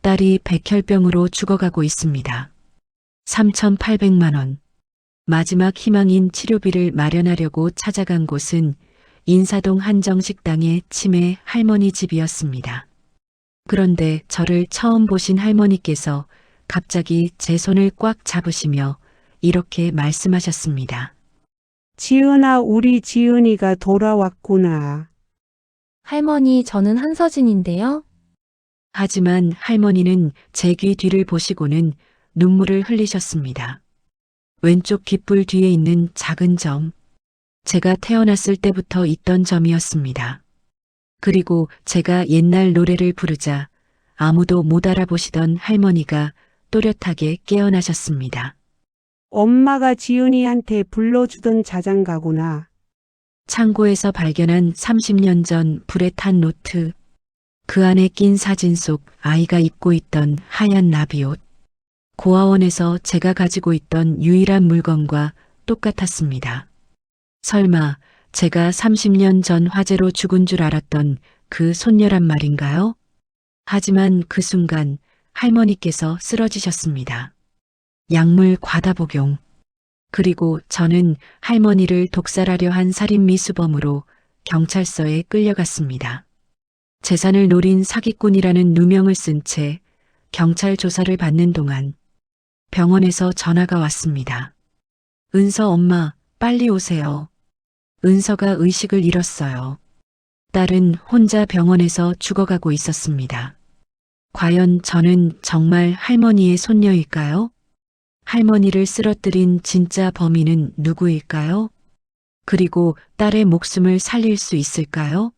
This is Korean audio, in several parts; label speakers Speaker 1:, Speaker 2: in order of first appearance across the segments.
Speaker 1: 딸이 백혈병으로 죽어가고 있습니다. 3,800만 원. 마지막 희망인 치료비를 마련하려고 찾아간 곳은 인사동 한정식당의 치매 할머니 집이었습니다. 그런데 저를 처음 보신 할머니께서 갑자기 제 손을 꽉 잡으시며 이렇게 말씀하셨습니다.
Speaker 2: 지은아, 우리 지은이가 돌아왔구나.
Speaker 3: 할머니, 저는 한서진인데요.
Speaker 1: 하지만 할머니는 제 귀 뒤를 보시고는 눈물을 흘리셨습니다. 왼쪽 귓불 뒤에 있는 작은 점. 제가 태어났을 때부터 있던 점이었습니다. 그리고 제가 옛날 노래를 부르자 아무도 못 알아보시던 할머니가 또렷하게 깨어나셨습니다.
Speaker 2: 엄마가 지은이한테 불러주던 자장가구나.
Speaker 1: 창고에서 발견한 30년 전 불에 탄 노트. 그 안에 낀 사진 속 아이가 입고 있던 하얀 나비옷. 고아원에서 제가 가지고 있던 유일한 물건과 똑같았습니다. 설마 제가 30년 전 화재로 죽은 줄 알았던 그 손녀란 말인가요? 하지만 그 순간 할머니께서 쓰러지셨습니다. 약물 과다 복용. 그리고 저는 할머니를 독살하려 한 살인 미수범으로 경찰서에 끌려갔습니다. 재산을 노린 사기꾼이라는 누명을 쓴 채 경찰 조사를 받는 동안 병원에서 전화가 왔습니다. 은서 엄마, 빨리 오세요. 은서가 의식을 잃었어요. 딸은 혼자 병원에서 죽어가고 있었습니다. 과연 저는 정말 할머니의 손녀일까요? 할머니를 쓰러뜨린 진짜 범인은 누구일까요? 그리고 딸의 목숨을 살릴 수 있을까요?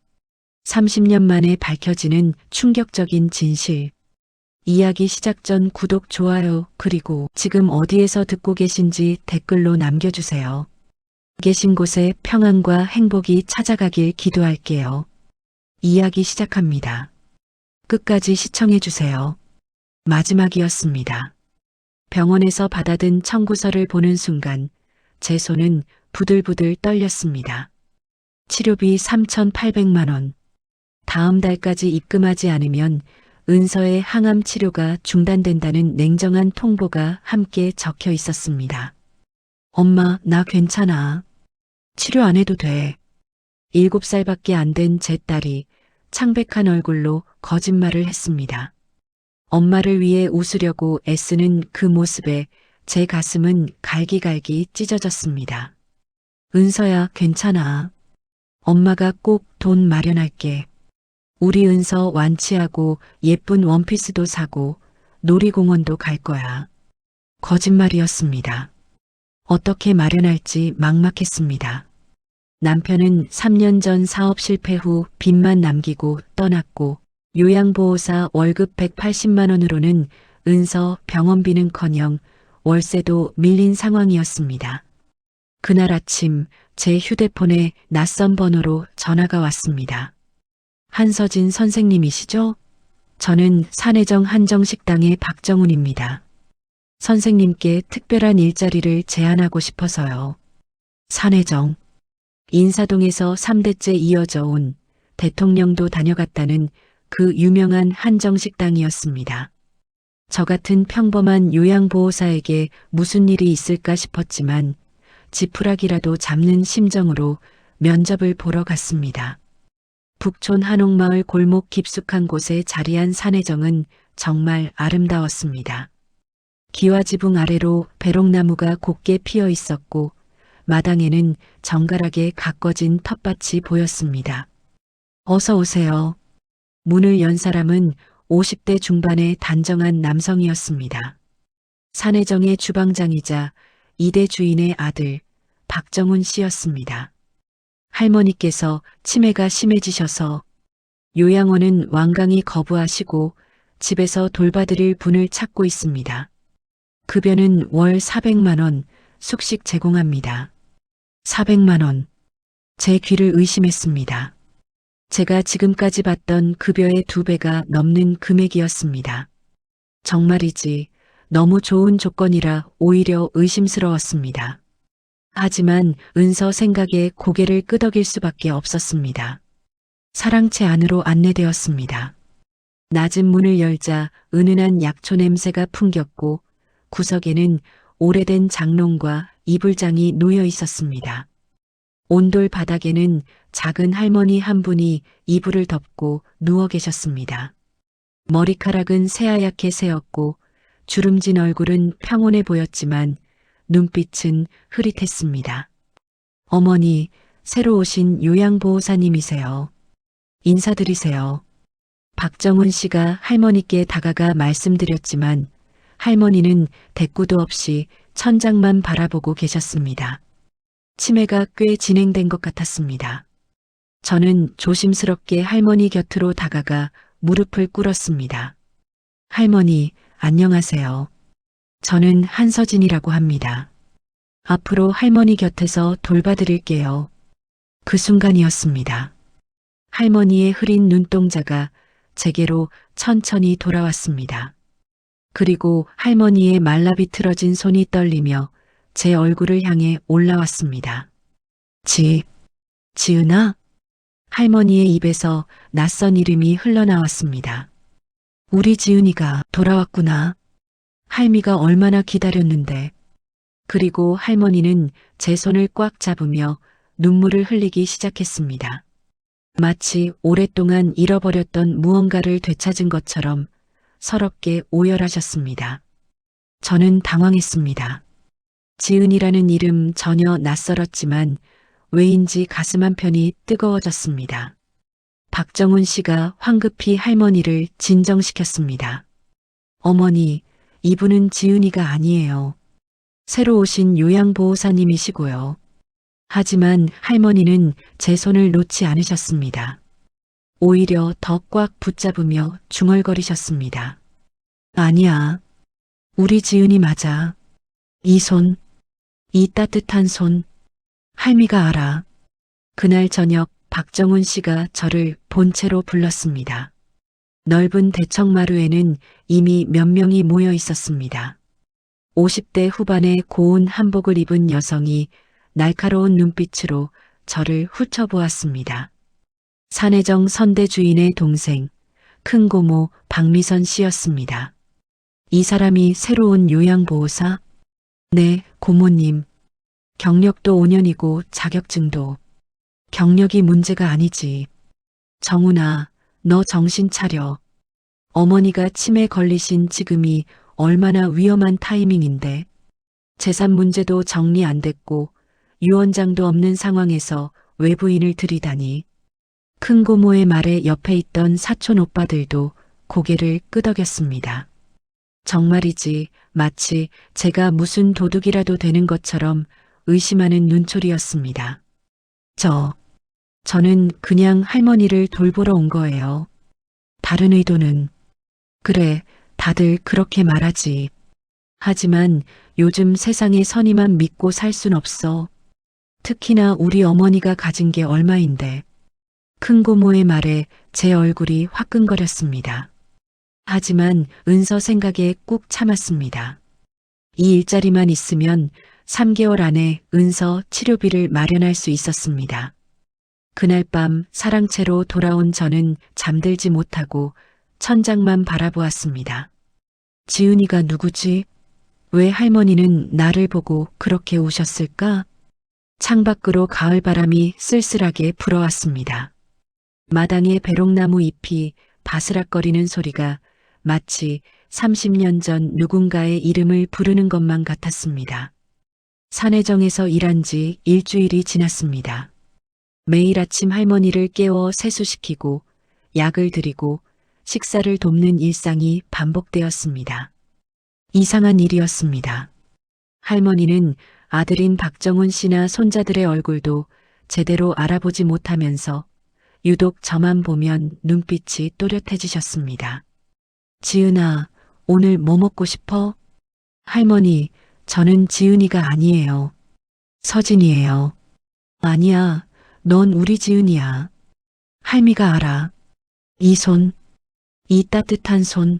Speaker 1: 30년 만에 밝혀지는 충격적인 진실. 이야기 시작 전 구독, 좋아요, 그리고 지금 어디에서 듣고 계신지 댓글로 남겨주세요. 계신 곳에 평안과 행복이 찾아가길 기도할게요. 이야기 시작합니다. 끝까지 시청해주세요. 마지막이었습니다. 병원에서 받아든 청구서를 보는 순간 제 손은 부들부들 떨렸습니다. 치료비 3,800만 원. 다음 달까지 입금하지 않으면 은서의 항암 치료가 중단된다는 냉정한 통보가 함께 적혀 있었습니다. 엄마, 나 괜찮아. 치료 안 해도 돼. 7살밖에 안 된 제 딸이 창백한 얼굴로 거짓말을 했습니다. 엄마를 위해 웃으려고 애쓰는 그 모습에 제 가슴은 갈기갈기 찢어졌습니다. 은서야, 괜찮아. 엄마가 꼭 돈 마련할게. 우리 은서 완치하고 예쁜 원피스도 사고 놀이공원도 갈 거야. 거짓말이었습니다. 어떻게 마련할지 막막했습니다. 남편은 3년 전 사업 실패 후 빚만 남기고 떠났고 요양보호사 월급 180만 원으로는 은서 병원비는커녕 월세도 밀린 상황이었습니다. 그날 아침 제 휴대폰에 낯선 번호로 전화가 왔습니다. 한서진 선생님이시죠? 저는 산혜정 한정식당의 박정훈입니다. 선생님께 특별한 일자리를 제안하고 싶어서요. 산혜정. 인사동에서 3대째 이어져 온 대통령도 다녀갔다는 그 유명한 한정식당이었습니다. 저 같은 평범한 요양보호사에게 무슨 일이 있을까 싶었지만 지푸라기라도 잡는 심정으로 면접을 보러 갔습니다. 북촌 한옥마을 골목 깊숙한 곳에 자리한 산혜정은 정말 아름다웠습니다. 기와지붕 아래로 배롱나무가 곱게 피어 있었고 마당에는 정갈하게 가꿔진 텃밭이 보였습니다. 어서 오세요. 문을 연 사람은 50대 중반의 단정한 남성이었습니다. 산혜정의 주방장이자 2대 주인의 아들 박정훈 씨였습니다. 할머니께서 치매가 심해지셔서 요양원은 완강히 거부하시고 집에서 돌봐드릴 분을 찾고 있습니다. 급여는 월 400만 원, 숙식 제공합니다. 400만 원. 제 귀를 의심했습니다. 제가 지금까지 받던 급여의 2배가 넘는 금액이었습니다. 정말이지 너무 좋은 조건이라 오히려 의심스러웠습니다. 하지만 은서 생각에 고개를 끄덕일 수밖에 없었습니다. 사랑채 안으로 안내되었습니다. 낮은 문을 열자 은은한 약초 냄새가 풍겼고 구석에는 오래된 장롱과 이불장이 놓여 있었습니다. 온돌 바닥에는 작은 할머니 한 분이 이불을 덮고 누워 계셨습니다. 머리카락은 새하얗게 새었고 주름진 얼굴은 평온해 보였지만 눈빛은 흐릿했습니다. 어머니, 새로 오신 요양보호사님이세요. 인사드리세요. 박정훈 씨가 할머니께 다가가 말씀드렸지만 할머니는 대꾸도 없이 천장만 바라보고 계셨습니다. 치매가 꽤 진행된 것 같았습니다. 저는 조심스럽게 할머니 곁으로 다가가 무릎을 꿇었습니다. 할머니, 안녕하세요. 저는 한서진이라고 합니다. 앞으로 할머니 곁에서 돌봐드릴게요. 그 순간이었습니다. 할머니의 흐린 눈동자가 제게로 천천히 돌아왔습니다. 그리고 할머니의 말라비틀어진 손이 떨리며 제 얼굴을 향해 올라왔습니다. 지은아? 할머니의 입에서 낯선 이름이 흘러나왔습니다. 우리 지은이가 돌아왔구나. 할미가 얼마나 기다렸는데. 그리고 할머니는 제 손을 꽉 잡으며 눈물을 흘리기 시작했습니다. 마치 오랫동안 잃어버렸던 무언가를 되찾은 것처럼 서럽게 오열하셨습니다. 저는 당황했습니다. 지은이라는 이름 전혀 낯설었지만 왜인지 가슴 한편이 뜨거워졌습니다. 박정훈 씨가 황급히 할머니를 진정시켰습니다. 어머니, 이분은 지은이가 아니에요. 새로 오신 요양보호사님이시고요. 하지만 할머니는 제 손을 놓지 않으셨습니다. 오히려 더 꽉 붙잡으며 중얼거리셨습니다. 아니야. 우리 지은이 맞아. 이 손, 이 따뜻한 손, 할미가 알아. 그날 저녁 박정훈 씨가 저를 본체로 불렀습니다. 넓은 대청마루에는 이미 몇 명이 모여 있었습니다. 50대 후반의 고운 한복을 입은 여성이 날카로운 눈빛으로 저를 훑어보았습니다. 산혜정 선대 주인의 동생, 큰 고모 박미선 씨였습니다. 이 사람이 새로운 요양보호사? 네, 고모님. 경력도 5년이고 자격증도. 경력이 문제가 아니지. 정훈아, 너 정신 차려. 어머니가 치매 걸리신 지금이 얼마나 위험한 타이밍인데. 재산 문제도 정리 안 됐고 유언장도 없는 상황에서 외부인을 들이다니. 큰 고모의 말에 옆에 있던 사촌 오빠들도 고개를 끄덕였습니다. 정말이지 마치 제가 무슨 도둑이라도 되는 것처럼 의심하는 눈초리였습니다. 저는 그냥 할머니를 돌보러 온 거예요. 다른 의도는. 그래, 다들 그렇게 말하지. 하지만 요즘 세상에 선의만 믿고 살 순 없어. 특히나 우리 어머니가 가진 게 얼마인데. 큰 고모의 말에 제 얼굴이 화끈거렸습니다. 하지만 은서 생각에 꾹 참았습니다. 이 일자리만 있으면 3개월 안에 은서 치료비를 마련할 수 있었습니다. 그날 밤 사랑채로 돌아온 저는 잠들지 못하고 천장만 바라보았습니다. 지은이가 누구지? 왜 할머니는 나를 보고 그렇게 우셨을까? 창밖으로 가을바람이 쓸쓸하게 불어왔습니다. 마당의 배롱나무 잎이 바스락거리는 소리가 마치 30년 전 누군가의 이름을 부르는 것만 같았습니다. 산혜정에서 일한 지 일주일이 지났습니다. 매일 아침 할머니를 깨워 세수시키고 약을 드리고 식사를 돕는 일상이 반복되었습니다. 이상한 일이었습니다. 할머니는 아들인 박정훈 씨나 손자들의 얼굴도 제대로 알아보지 못하면서 유독 저만 보면 눈빛이 또렷해지셨습니다. 지은아, 오늘 뭐 먹고 싶어? 할머니, 저는 지은이가 아니에요. 서진이에요. 아니야, 넌 우리 지은이야. 할미가 알아. 이 손, 이 따뜻한 손.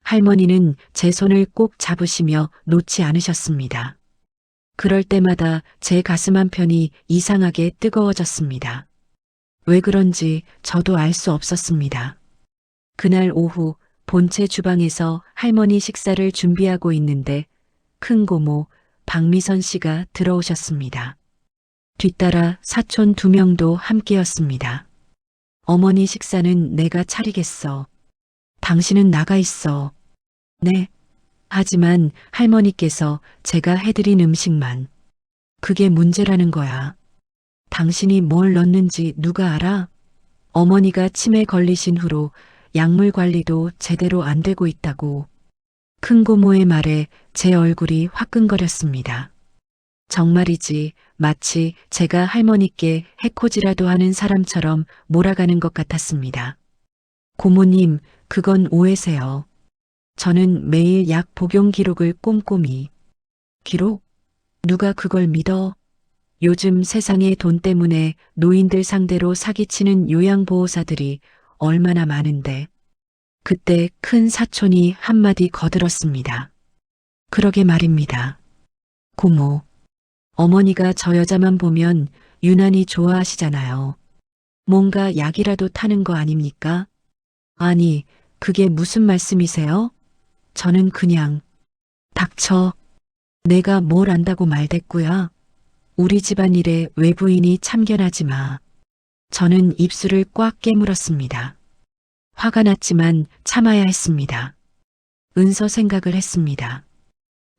Speaker 1: 할머니는 제 손을 꼭 잡으시며 놓지 않으셨습니다. 그럴 때마다 제 가슴 한편이 이상하게 뜨거워졌습니다. 왜 그런지 저도 알 수 없었습니다. 그날 오후 본체 주방에서 할머니 식사를 준비하고 있는데 큰 고모 박미선 씨가 들어오셨습니다. 뒤따라 사촌 2명도 함께였습니다. 어머니 식사는 내가 차리겠어. 당신은 나가 있어. 네. 하지만 할머니께서 제가 해드린 음식만. 그게 문제라는 거야. 당신이 뭘 넣는지 누가 알아? 어머니가 치매 걸리신 후로 약물 관리도 제대로 안 되고 있다고. 큰 고모의 말에 제 얼굴이 화끈거렸습니다. 정말이지 마치 제가 할머니께 해코지라도 하는 사람처럼 몰아가는 것 같았습니다. 고모님, 그건 오해세요. 저는 매일 약 복용 기록을 꼼꼼히. 기록? 누가 그걸 믿어? 요즘 세상에 돈 때문에 노인들 상대로 사기치는 요양보호사들이 얼마나 많은데. 그때 큰 사촌이 한마디 거들었습니다. 그러게 말입니다. 고모, 어머니가 저 여자만 보면 유난히 좋아하시잖아요. 뭔가 약이라도 타는 거 아닙니까? 아니, 그게 무슨 말씀이세요? 저는 그냥, 닥쳐. 내가 뭘 안다고 말댔구야. 우리 집안일에 외부인이 참견하지 마. 저는 입술을 꽉 깨물었습니다. 화가 났지만 참아야 했습니다. 은서 생각을 했습니다.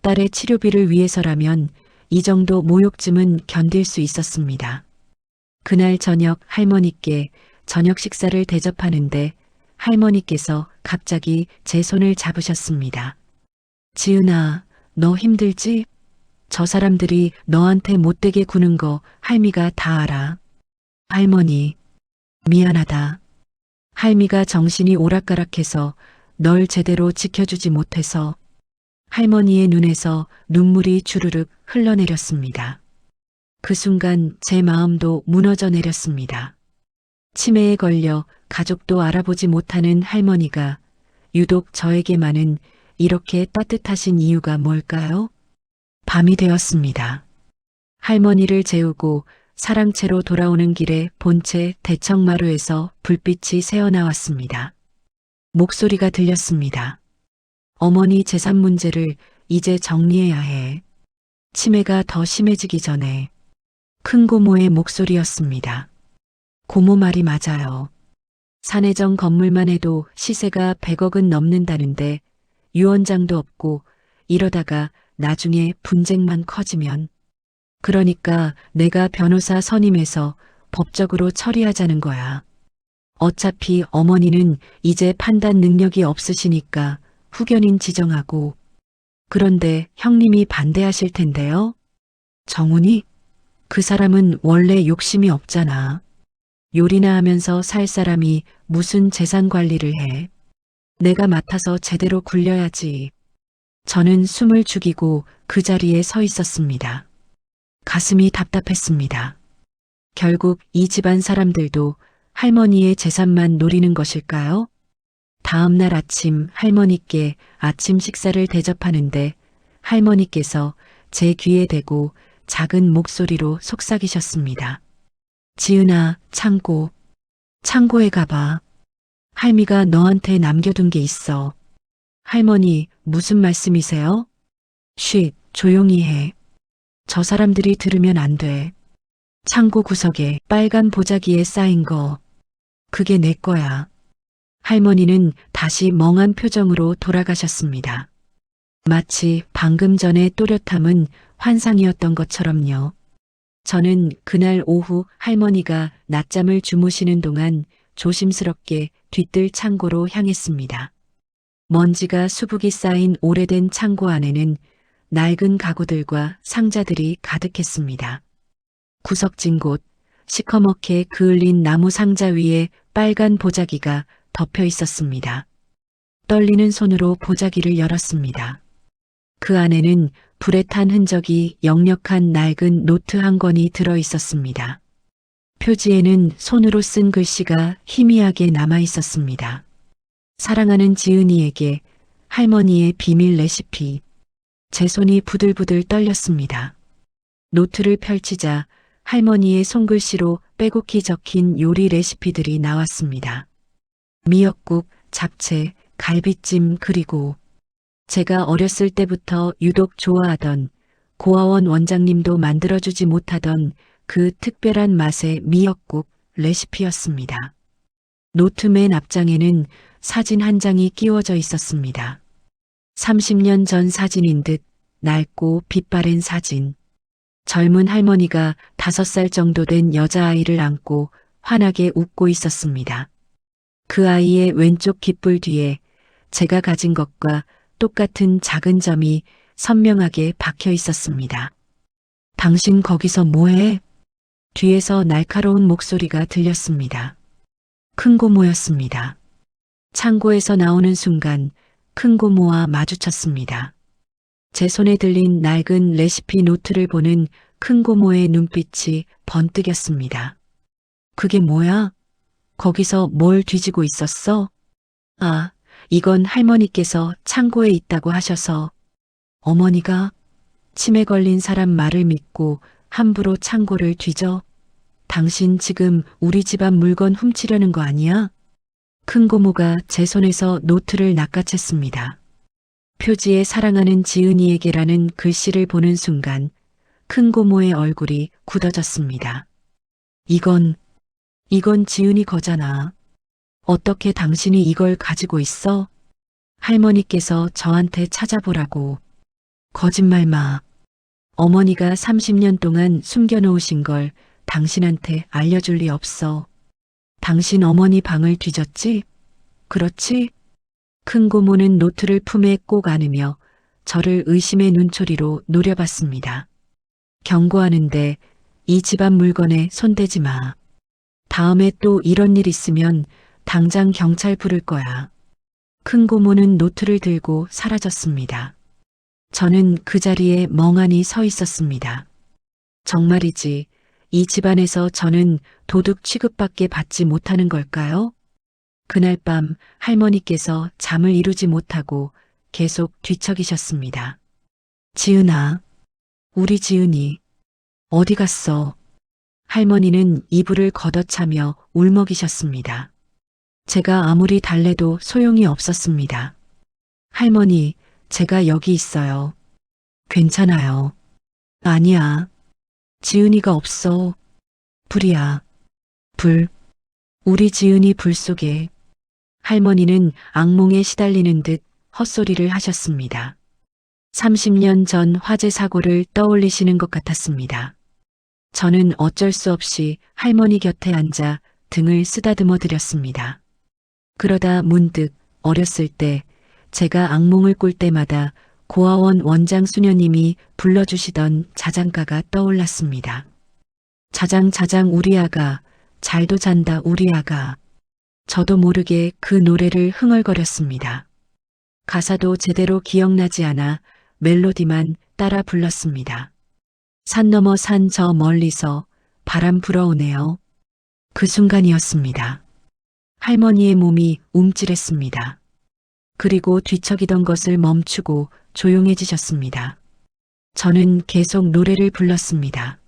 Speaker 1: 딸의 치료비를 위해서라면 이 정도 모욕쯤은 견딜 수 있었습니다. 그날 저녁 할머니께 저녁 식사를 대접하는데 할머니께서 갑자기 제 손을 잡으셨습니다. 지은아, 너 힘들지? 저 사람들이 너한테 못되게 구는 거 할미가 다 알아. 할머니, 미안하다. 할미가 정신이 오락가락해서 널 제대로 지켜주지 못해서. 할머니의 눈에서 눈물이 주르륵 흘러내렸습니다. 그 순간 제 마음도 무너져 내렸습니다. 치매에 걸려 가족도 알아보지 못하는 할머니가 유독 저에게만은 이렇게 따뜻하신 이유가 뭘까요? 밤이 되었습니다. 할머니를 재우고 사랑채로 돌아오는 길에 본체 대청마루에서 불빛이 새어나왔습니다. 목소리가 들렸습니다. 어머니 재산 문제를 이제 정리해야 해. 치매가 더 심해지기 전에. 큰 고모의 목소리였습니다. 고모 말이 맞아요. 산해정 건물만 해도 시세가 100억은 넘는다는데 유언장도 없고 이러다가 나중에 분쟁만 커지면. 그러니까 내가 변호사 선임해서 법적으로 처리하자는 거야. 어차피 어머니는 이제 판단 능력이 없으시니까 후견인 지정하고. 그런데 형님이 반대하실 텐데요. 정훈이? 그 사람은 원래 욕심이 없잖아. 요리나 하면서 살 사람이 무슨 재산 관리를 해. 내가 맡아서 제대로 굴려야지. 저는 숨을 죽이고 그 자리에 서 있었습니다. 가슴이 답답했습니다. 결국 이 집안 사람들도 할머니의 재산만 노리는 것일까요? 다음 날 아침 할머니께 아침 식사를 대접하는데 할머니께서 제 귀에 대고 작은 목소리로 속삭이셨습니다. 지은아, 창고에 가봐. 할미가 너한테 남겨둔 게 있어. 할머니, 무슨 말씀이세요? 쉿, 조용히 해. 저 사람들이 들으면 안 돼. 창고 구석에 빨간 보자기에 쌓인 거. 그게 내 거야. 할머니는 다시 멍한 표정으로 돌아가셨습니다. 마치 방금 전의 또렷함은 환상이었던 것처럼요. 저는 그날 오후 할머니가 낮잠을 주무시는 동안 조심스럽게 뒤뜰 창고로 향했습니다. 먼지가 수북이 쌓인 오래된 창고 안에는 낡은 가구들과 상자들이 가득했습니다. 구석진 곳, 시커멓게 그을린 나무 상자 위에 빨간 보자기가 덮여 있었습니다. 떨리는 손으로 보자기를 열었습니다. 그 안에는 불에 탄 흔적이 역력한 낡은 노트 한 권이 들어 있었습니다. 표지에는 손으로 쓴 글씨가 희미하게 남아 있었습니다. 사랑하는 지은이에게 할머니의 비밀 레시피. 제 손이 부들부들 떨렸습니다. 노트를 펼치자 할머니의 손글씨로 빼곡히 적힌 요리 레시피들이 나왔습니다. 미역국, 잡채, 갈비찜 그리고 제가 어렸을 때부터 유독 좋아하던 고아원 원장님도 만들어주지 못하던 그 특별한 맛의 미역국 레시피였습니다. 노트 맨 앞장에는 사진 한 장이 끼워져 있었습니다. 30년 전 사진인 듯 낡고 빛바랜 사진. 젊은 할머니가 5살 정도 된 여자아이를 안고 환하게 웃고 있었습니다. 그 아이의 왼쪽 귓불 뒤에 제가 가진 것과 똑같은 작은 점이 선명하게 박혀 있었습니다. 당신 거기서 뭐해? 뒤에서 날카로운 목소리가 들렸습니다. 큰 고모였습니다. 창고에서 나오는 순간 큰 고모와 마주쳤습니다. 제 손에 들린 낡은 레시피 노트를 보는 큰 고모의 눈빛이 번뜩였습니다. 그게 뭐야? 거기서 뭘 뒤지고 있었어? 아, 이건 할머니께서 창고에 있다고 하셔서. 어머니가 치매 걸린 사람 말을 믿고 함부로 창고를 뒤져? 당신 지금 우리 집안 물건 훔치려는 거 아니야? 큰 고모가 제 손에서 노트를 낚아챘습니다. 표지에 사랑하는 지은이에게라는 글씨를 보는 순간 큰 고모의 얼굴이 굳어졌습니다. 이건 지은이 거잖아. 어떻게 당신이 이걸 가지고 있어? 할머니께서 저한테 찾아보라고. 거짓말 마. 어머니가 30년 동안 숨겨놓으신 걸 당신한테 알려줄 리 없어. 당신 어머니 방을 뒤졌지? 그렇지? 큰 고모는 노트를 품에 꼭 안으며 저를 의심의 눈초리로 노려봤습니다. 경고하는데 이 집안 물건에 손대지 마. 다음에 또 이런 일 있으면 당장 경찰 부를 거야. 큰 고모는 노트를 들고 사라졌습니다. 저는 그 자리에 멍하니 서 있었습니다. 정말이지, 이 집안에서 저는 도둑 취급밖에 받지 못하는 걸까요? 그날 밤 할머니께서 잠을 이루지 못하고 계속 뒤척이셨습니다. 지은아, 우리 지은이 어디 갔어? 할머니는 이불을 걷어차며 울먹이셨습니다. 제가 아무리 달래도 소용이 없었습니다. 할머니, 제가 여기 있어요. 괜찮아요. 아니야. 지은이가 없어. 불이야. 불. 우리 지은이 불 속에. 할머니는 악몽에 시달리는 듯 헛소리를 하셨습니다. 30년 전 화재 사고를 떠올리시는 것 같았습니다. 저는 어쩔 수 없이 할머니 곁에 앉아 등을 쓰다듬어 드렸습니다. 그러다 문득 어렸을 때 제가 악몽을 꿀 때마다 고아원 원장 수녀님이 불러주시던 자장가가 떠올랐습니다. 자장 자장 우리 아가, 잘도 잔다 우리 아가. 저도 모르게 그 노래를 흥얼거렸습니다. 가사도 제대로 기억나지 않아 멜로디만 따라 불렀습니다. 산 너머 산 저 멀리서 바람 불어오네요. 그 순간이었습니다. 할머니의 몸이 움찔했습니다. 그리고 뒤척이던 것을 멈추고 조용해지셨습니다. 저는 계속 노래를 불렀습니다.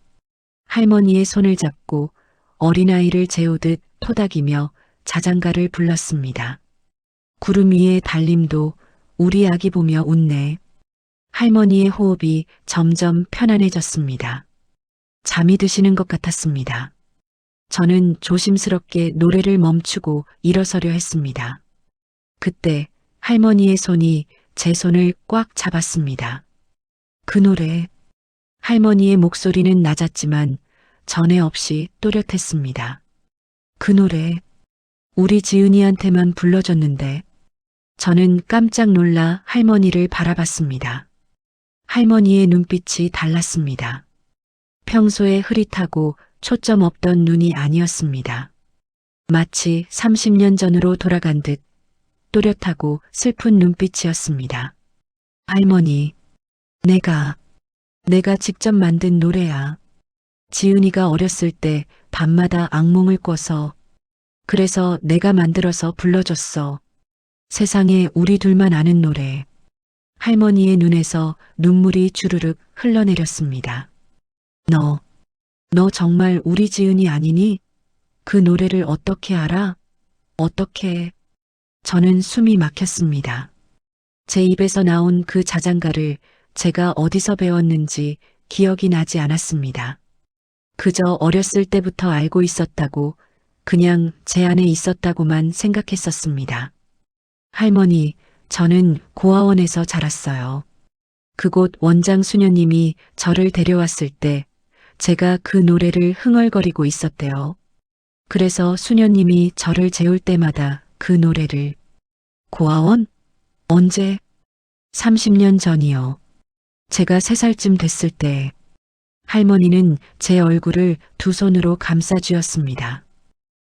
Speaker 1: 할머니의 손을 잡고 어린아이를 재우듯 토닥이며 자장가를 불렀습니다. 구름 위의 달림도 우리 아기 보며 웃네. 할머니의 호흡이 점점 편안해졌습니다. 잠이 드시는 것 같았습니다. 저는 조심스럽게 노래를 멈추고 일어서려 했습니다. 그때 할머니의 손이 제 손을 꽉 잡았습니다. 그 노래. 할머니의 목소리는 낮았지만 전에 없이 또렷했습니다. 그 노래. 우리 지은이한테만 불러줬는데. 저는 깜짝 놀라 할머니를 바라봤습니다. 할머니의 눈빛이 달랐습니다. 평소에 흐릿하고 초점 없던 눈이 아니었습니다. 마치 30년 전으로 돌아간 듯 또렷하고 슬픈 눈빛이었습니다. 할머니, 내가 직접 만든 노래야. 지은이가 어렸을 때 밤마다 악몽을 꿔서 그래서 내가 만들어서 불러줬어. 세상에 우리 둘만 아는 노래. 할머니의 눈에서 눈물이 주르륵 흘러내렸습니다. 너 정말 우리 지은이 아니니? 그 노래를 어떻게 알아? 어떻게? 저는 숨이 막혔습니다. 제 입에서 나온 그 자장가를 제가 어디서 배웠는지 기억이 나지 않았습니다. 그저 어렸을 때부터 알고 있었다고, 그냥 제 안에 있었다고만 생각했었습니다. 할머니, 저는 고아원에서 자랐어요. 그곳 원장 수녀님이 저를 데려왔을 때 제가 그 노래를 흥얼거리고 있었대요. 그래서 수녀님이 저를 재울 때마다 그 노래를. 고아원? 언제? 30년 전이요. 제가 3살쯤 됐을 때 할머니는 제 얼굴을 두 손으로 감싸 쥐었습니다.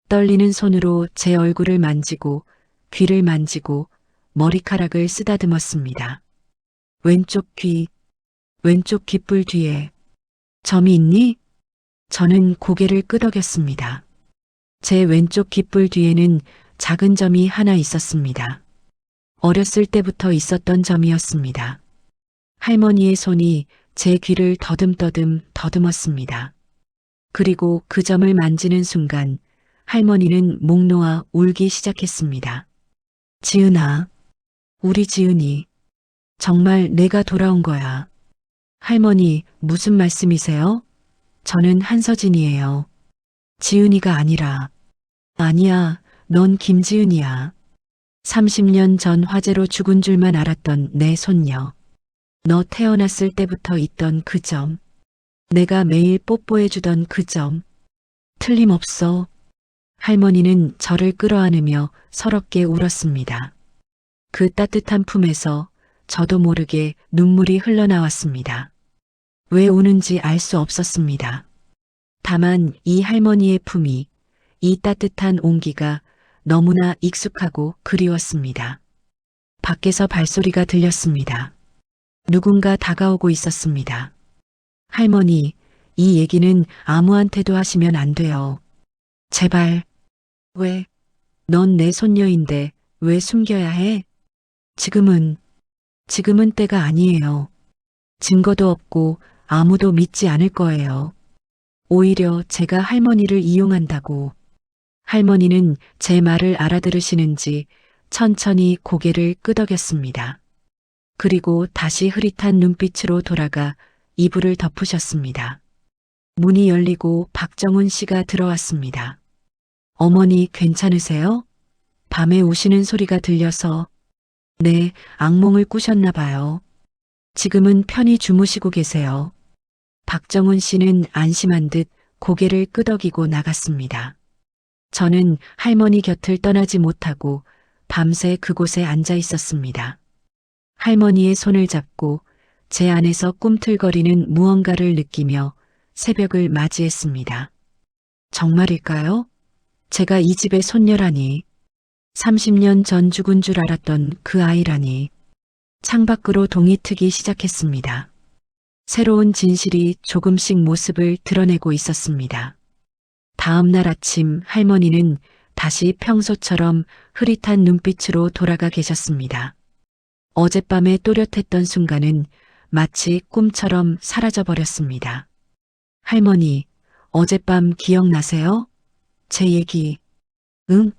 Speaker 1: 떨리는 손으로 제 얼굴을 만지고 귀를 만지고 머리카락을 쓰다듬었습니다. 왼쪽 귀, 왼쪽 귓불 뒤에 점이 있니? 저는 고개를 끄덕였습니다. 제 왼쪽 귓불 뒤에는 작은 점이 하나 있었습니다. 어렸을 때부터 있었던 점이었습니다. 할머니의 손이 제 귀를 더듬더듬 더듬었습니다. 그리고 그 점을 만지는 순간 할머니는 목 놓아 울기 시작했습니다. 지은아, 우리 지은이, 정말 내가 돌아온 거야. 할머니, 무슨 말씀이세요? 저는 한서진이에요. 지은이가 아니라. 아니야, 넌 김지은이야. 30년 전 화재로 죽은 줄만 알았던 내 손녀. 너 태어났을 때부터 있던 그 점. 내가 매일 뽀뽀해주던 그 점. 틀림없어. 할머니는 저를 끌어안으며 서럽게 울었습니다. 그 따뜻한 품에서 저도 모르게 눈물이 흘러나왔습니다. 왜 우는지 알 수 없었습니다. 다만 이 할머니의 품이, 이 따뜻한 온기가 너무나 익숙하고 그리웠습니다. 밖에서 발소리가 들렸습니다. 누군가 다가오고 있었습니다. 할머니, 이 얘기는 아무한테도 하시면 안 돼요. 제발. 왜? 넌 내 손녀인데 왜 숨겨야 해? 지금은 때가 아니에요. 증거도 없고 아무도 믿지 않을 거예요. 오히려 제가 할머니를 이용한다고. 할머니는 제 말을 알아들으시는지 천천히 고개를 끄덕였습니다. 그리고 다시 흐릿한 눈빛으로 돌아가 이불을 덮으셨습니다. 문이 열리고 박정훈 씨가 들어왔습니다. 어머니 괜찮으세요? 밤에 우시는 소리가 들려서. 네, 악몽을 꾸셨나 봐요. 지금은 편히 주무시고 계세요. 박정훈 씨는 안심한 듯 고개를 끄덕이고 나갔습니다. 저는 할머니 곁을 떠나지 못하고 밤새 그곳에 앉아 있었습니다. 할머니의 손을 잡고 제 안에서 꿈틀거리는 무언가를 느끼며 새벽을 맞이했습니다. 정말일까요? 제가 이 집의 손녀라니. 30년 전 죽은 줄 알았던 그 아이라니. 창밖으로 동이 트기 시작했습니다. 새로운 진실이 조금씩 모습을 드러내고 있었습니다. 다음 날 아침 할머니는 다시 평소처럼 흐릿한 눈빛으로 돌아가 계셨습니다. 어젯밤에 또렷했던 순간은 마치 꿈처럼 사라져버렸습니다. 할머니, 어젯밤 기억나세요? 제 얘기. 응?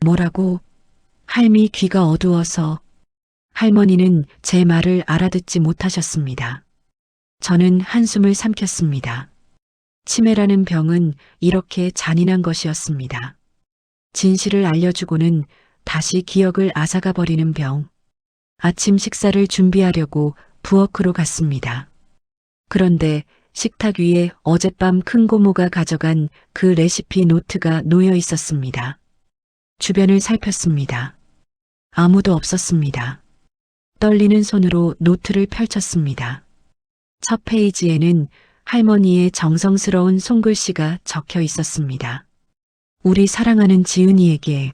Speaker 1: 뭐라고? 할미 귀가 어두워서. 할머니는 제 말을 알아듣지 못하셨습니다. 저는 한숨을 삼켰습니다. 치매라는 병은 이렇게 잔인한 것이었습니다. 진실을 알려주고는 다시 기억을 앗아가 버리는 병. 아침 식사를 준비하려고 부엌으로 갔습니다. 그런데 식탁 위에 어젯밤 큰 고모가 가져간 그 레시피 노트가 놓여 있었습니다. 주변을 살폈습니다. 아무도 없었습니다. 떨리는 손으로 노트를 펼쳤습니다. 첫 페이지에는 할머니의 정성스러운 손글씨가 적혀 있었습니다. 우리 사랑하는 지은이에게.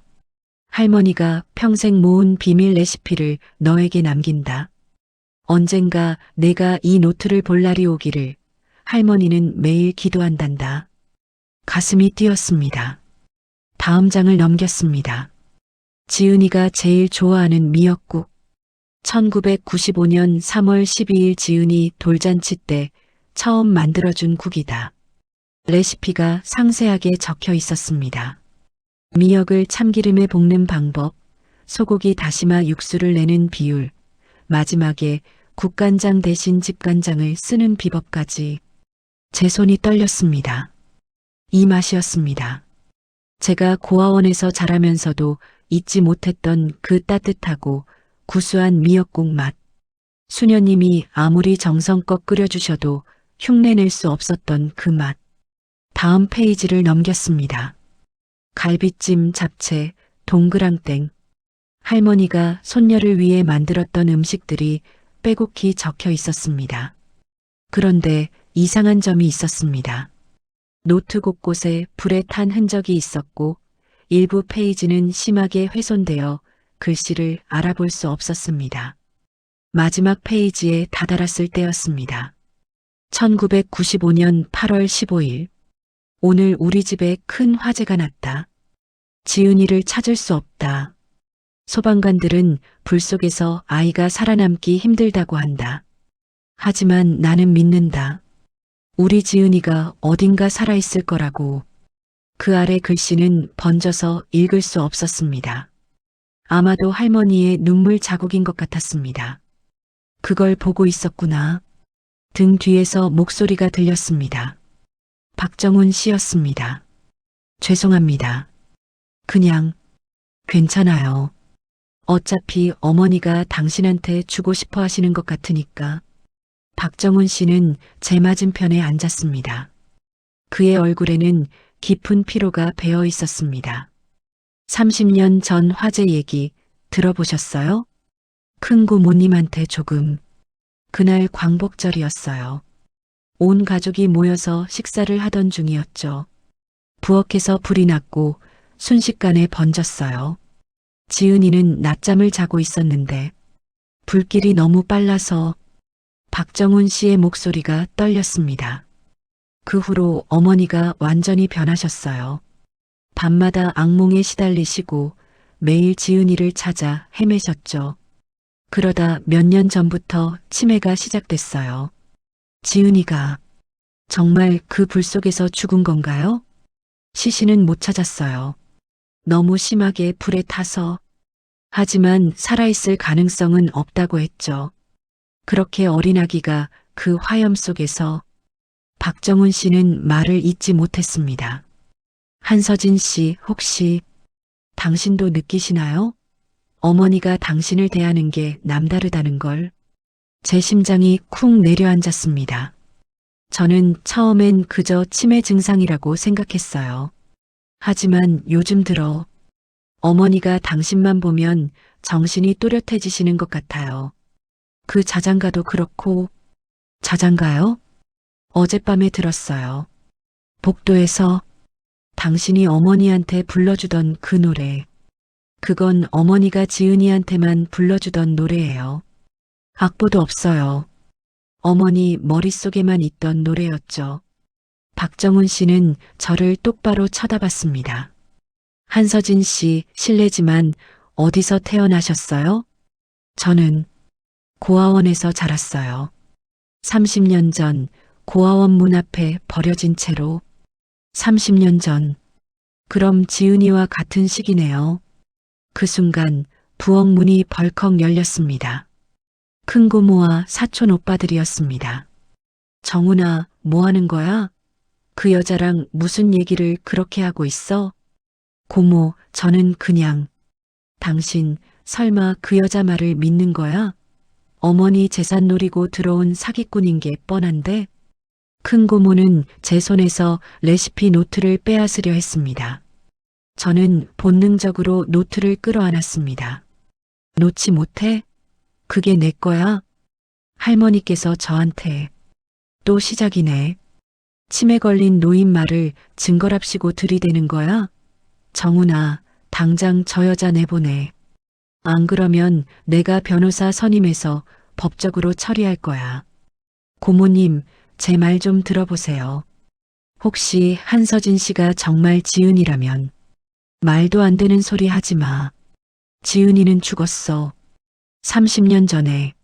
Speaker 1: 할머니가 평생 모은 비밀 레시피를 너에게 남긴다. 언젠가 내가 이 노트를 볼 날이 오기를 할머니는 매일 기도한단다. 가슴이 뛰었습니다. 다음 장을 넘겼습니다. 지은이가 제일 좋아하는 미역국. 1995년 3월 12일 지은이 돌잔치 때 처음 만들어준 국이다. 레시피가 상세하게 적혀 있었습니다. 미역을 참기름에 볶는 방법, 소고기 다시마 육수를 내는 비율, 마지막에 국간장 대신 집간장을 쓰는 비법까지 제 손이 떨렸습니다. 이 맛이었습니다. 제가 고아원에서 자라면서도 잊지 못했던 그 따뜻하고 구수한 미역국 맛. 수녀님이 아무리 정성껏 끓여주셔도 흉내낼 수 없었던 그 맛. 다음 페이지를 넘겼습니다. 갈비찜, 잡채, 동그랑땡. 할머니가 손녀를 위해 만들었던 음식들이 빼곡히 적혀 있었습니다. 그런데 이상한 점이 있었습니다. 노트 곳곳에 불에 탄 흔적이 있었고 일부 페이지는 심하게 훼손되어 글씨를 알아볼 수 없었습니다. 마지막 페이지에 다다랐을 때였습니다. 1995년 8월 15일. 오늘 우리 집에 큰 화재가 났다. 지은이를 찾을 수 없다. 소방관들은 불 속에서 아이가 살아남기 힘들다고 한다. 하지만 나는 믿는다. 우리 지은이가 어딘가 살아있을 거라고. 그 아래 글씨는 번져서 읽을 수 없었습니다. 아마도 할머니의 눈물 자국인 것 같았습니다. 그걸 보고 있었구나. 등 뒤에서 목소리가 들렸습니다. 박정훈 씨였습니다. 죄송합니다. 그냥 괜찮아요. 어차피 어머니가 당신한테 주고 싶어 하시는 것 같으니까. 박정훈 씨는 제 맞은편에 앉았습니다. 그의 얼굴에는 깊은 피로가 배어 있었습니다. 30년 전 화재 얘기 들어보셨어요? 큰 고모님한테 조금. 그날 광복절이었어요. 온 가족이 모여서 식사를 하던 중이었죠. 부엌에서 불이 났고 순식간에 번졌어요. 지은이는 낮잠을 자고 있었는데 불길이 너무 빨라서 박정훈 씨의 목소리가 떨렸습니다. 그 후로 어머니가 완전히 변하셨어요. 밤마다 악몽에 시달리시고 매일 지은이를 찾아 헤매셨죠. 그러다 몇 년 전부터 치매가 시작됐어요. 지은이가 정말 그 불 속에서 죽은 건가요? 시신은 못 찾았어요. 너무 심하게 불에 타서. 하지만 살아있을 가능성은 없다고 했죠. 그렇게 어린 아기가 그 화염 속에서. 박정훈 씨는 말을 잇지 못했습니다. 한서진 씨, 혹시 당신도 느끼시나요? 어머니가 당신을 대하는 게 남다르다는 걸. 제 심장이 쿵 내려앉았습니다. 저는 처음엔 그저 치매 증상이라고 생각했어요. 하지만 요즘 들어 어머니가 당신만 보면 정신이 또렷해지시는 것 같아요. 그 자장가도 그렇고. 자장가요? 어젯밤에 들었어요. 복도에서 당신이 어머니한테 불러주던 그 노래. 그건 어머니가 지은이한테만 불러주던 노래예요. 악보도 없어요. 어머니 머릿속에만 있던 노래였죠. 박정훈 씨는 저를 똑바로 쳐다봤습니다. 한서진 씨, 실례지만 어디서 태어나셨어요? 저는 고아원에서 자랐어요. 30년 전 고아원 문 앞에 버려진 채로. 30년 전. 그럼 지은이와 같은 시기네요. 그 순간 부엌 문이 벌컥 열렸습니다. 큰고모와 사촌 오빠들이었습니다. 정훈아, 뭐 하는 거야? 그 여자랑 무슨 얘기를 그렇게 하고 있어? 고모, 저는 그냥. 당신 설마 그 여자 말을 믿는 거야? 어머니 재산 노리고 들어온 사기꾼인 게 뻔한데? 큰고모는 제 손에서 레시피 노트를 빼앗으려 했습니다. 저는 본능적으로 노트를 끌어안았습니다. 놓지 못해? 그게 내 거야? 할머니께서 저한테. 또 시작이네. 치매 걸린 노인 말을 증거랍시고 들이대는 거야? 정훈아, 당장 저 여자 내보내. 안 그러면 내가 변호사 선임해서 법적으로 처리할 거야. 고모님, 제 말 좀 들어보세요. 혹시 한서진 씨가 정말 지은이라면. 말도 안 되는 소리 하지 마. 지은이는 죽었어. 30년 전에.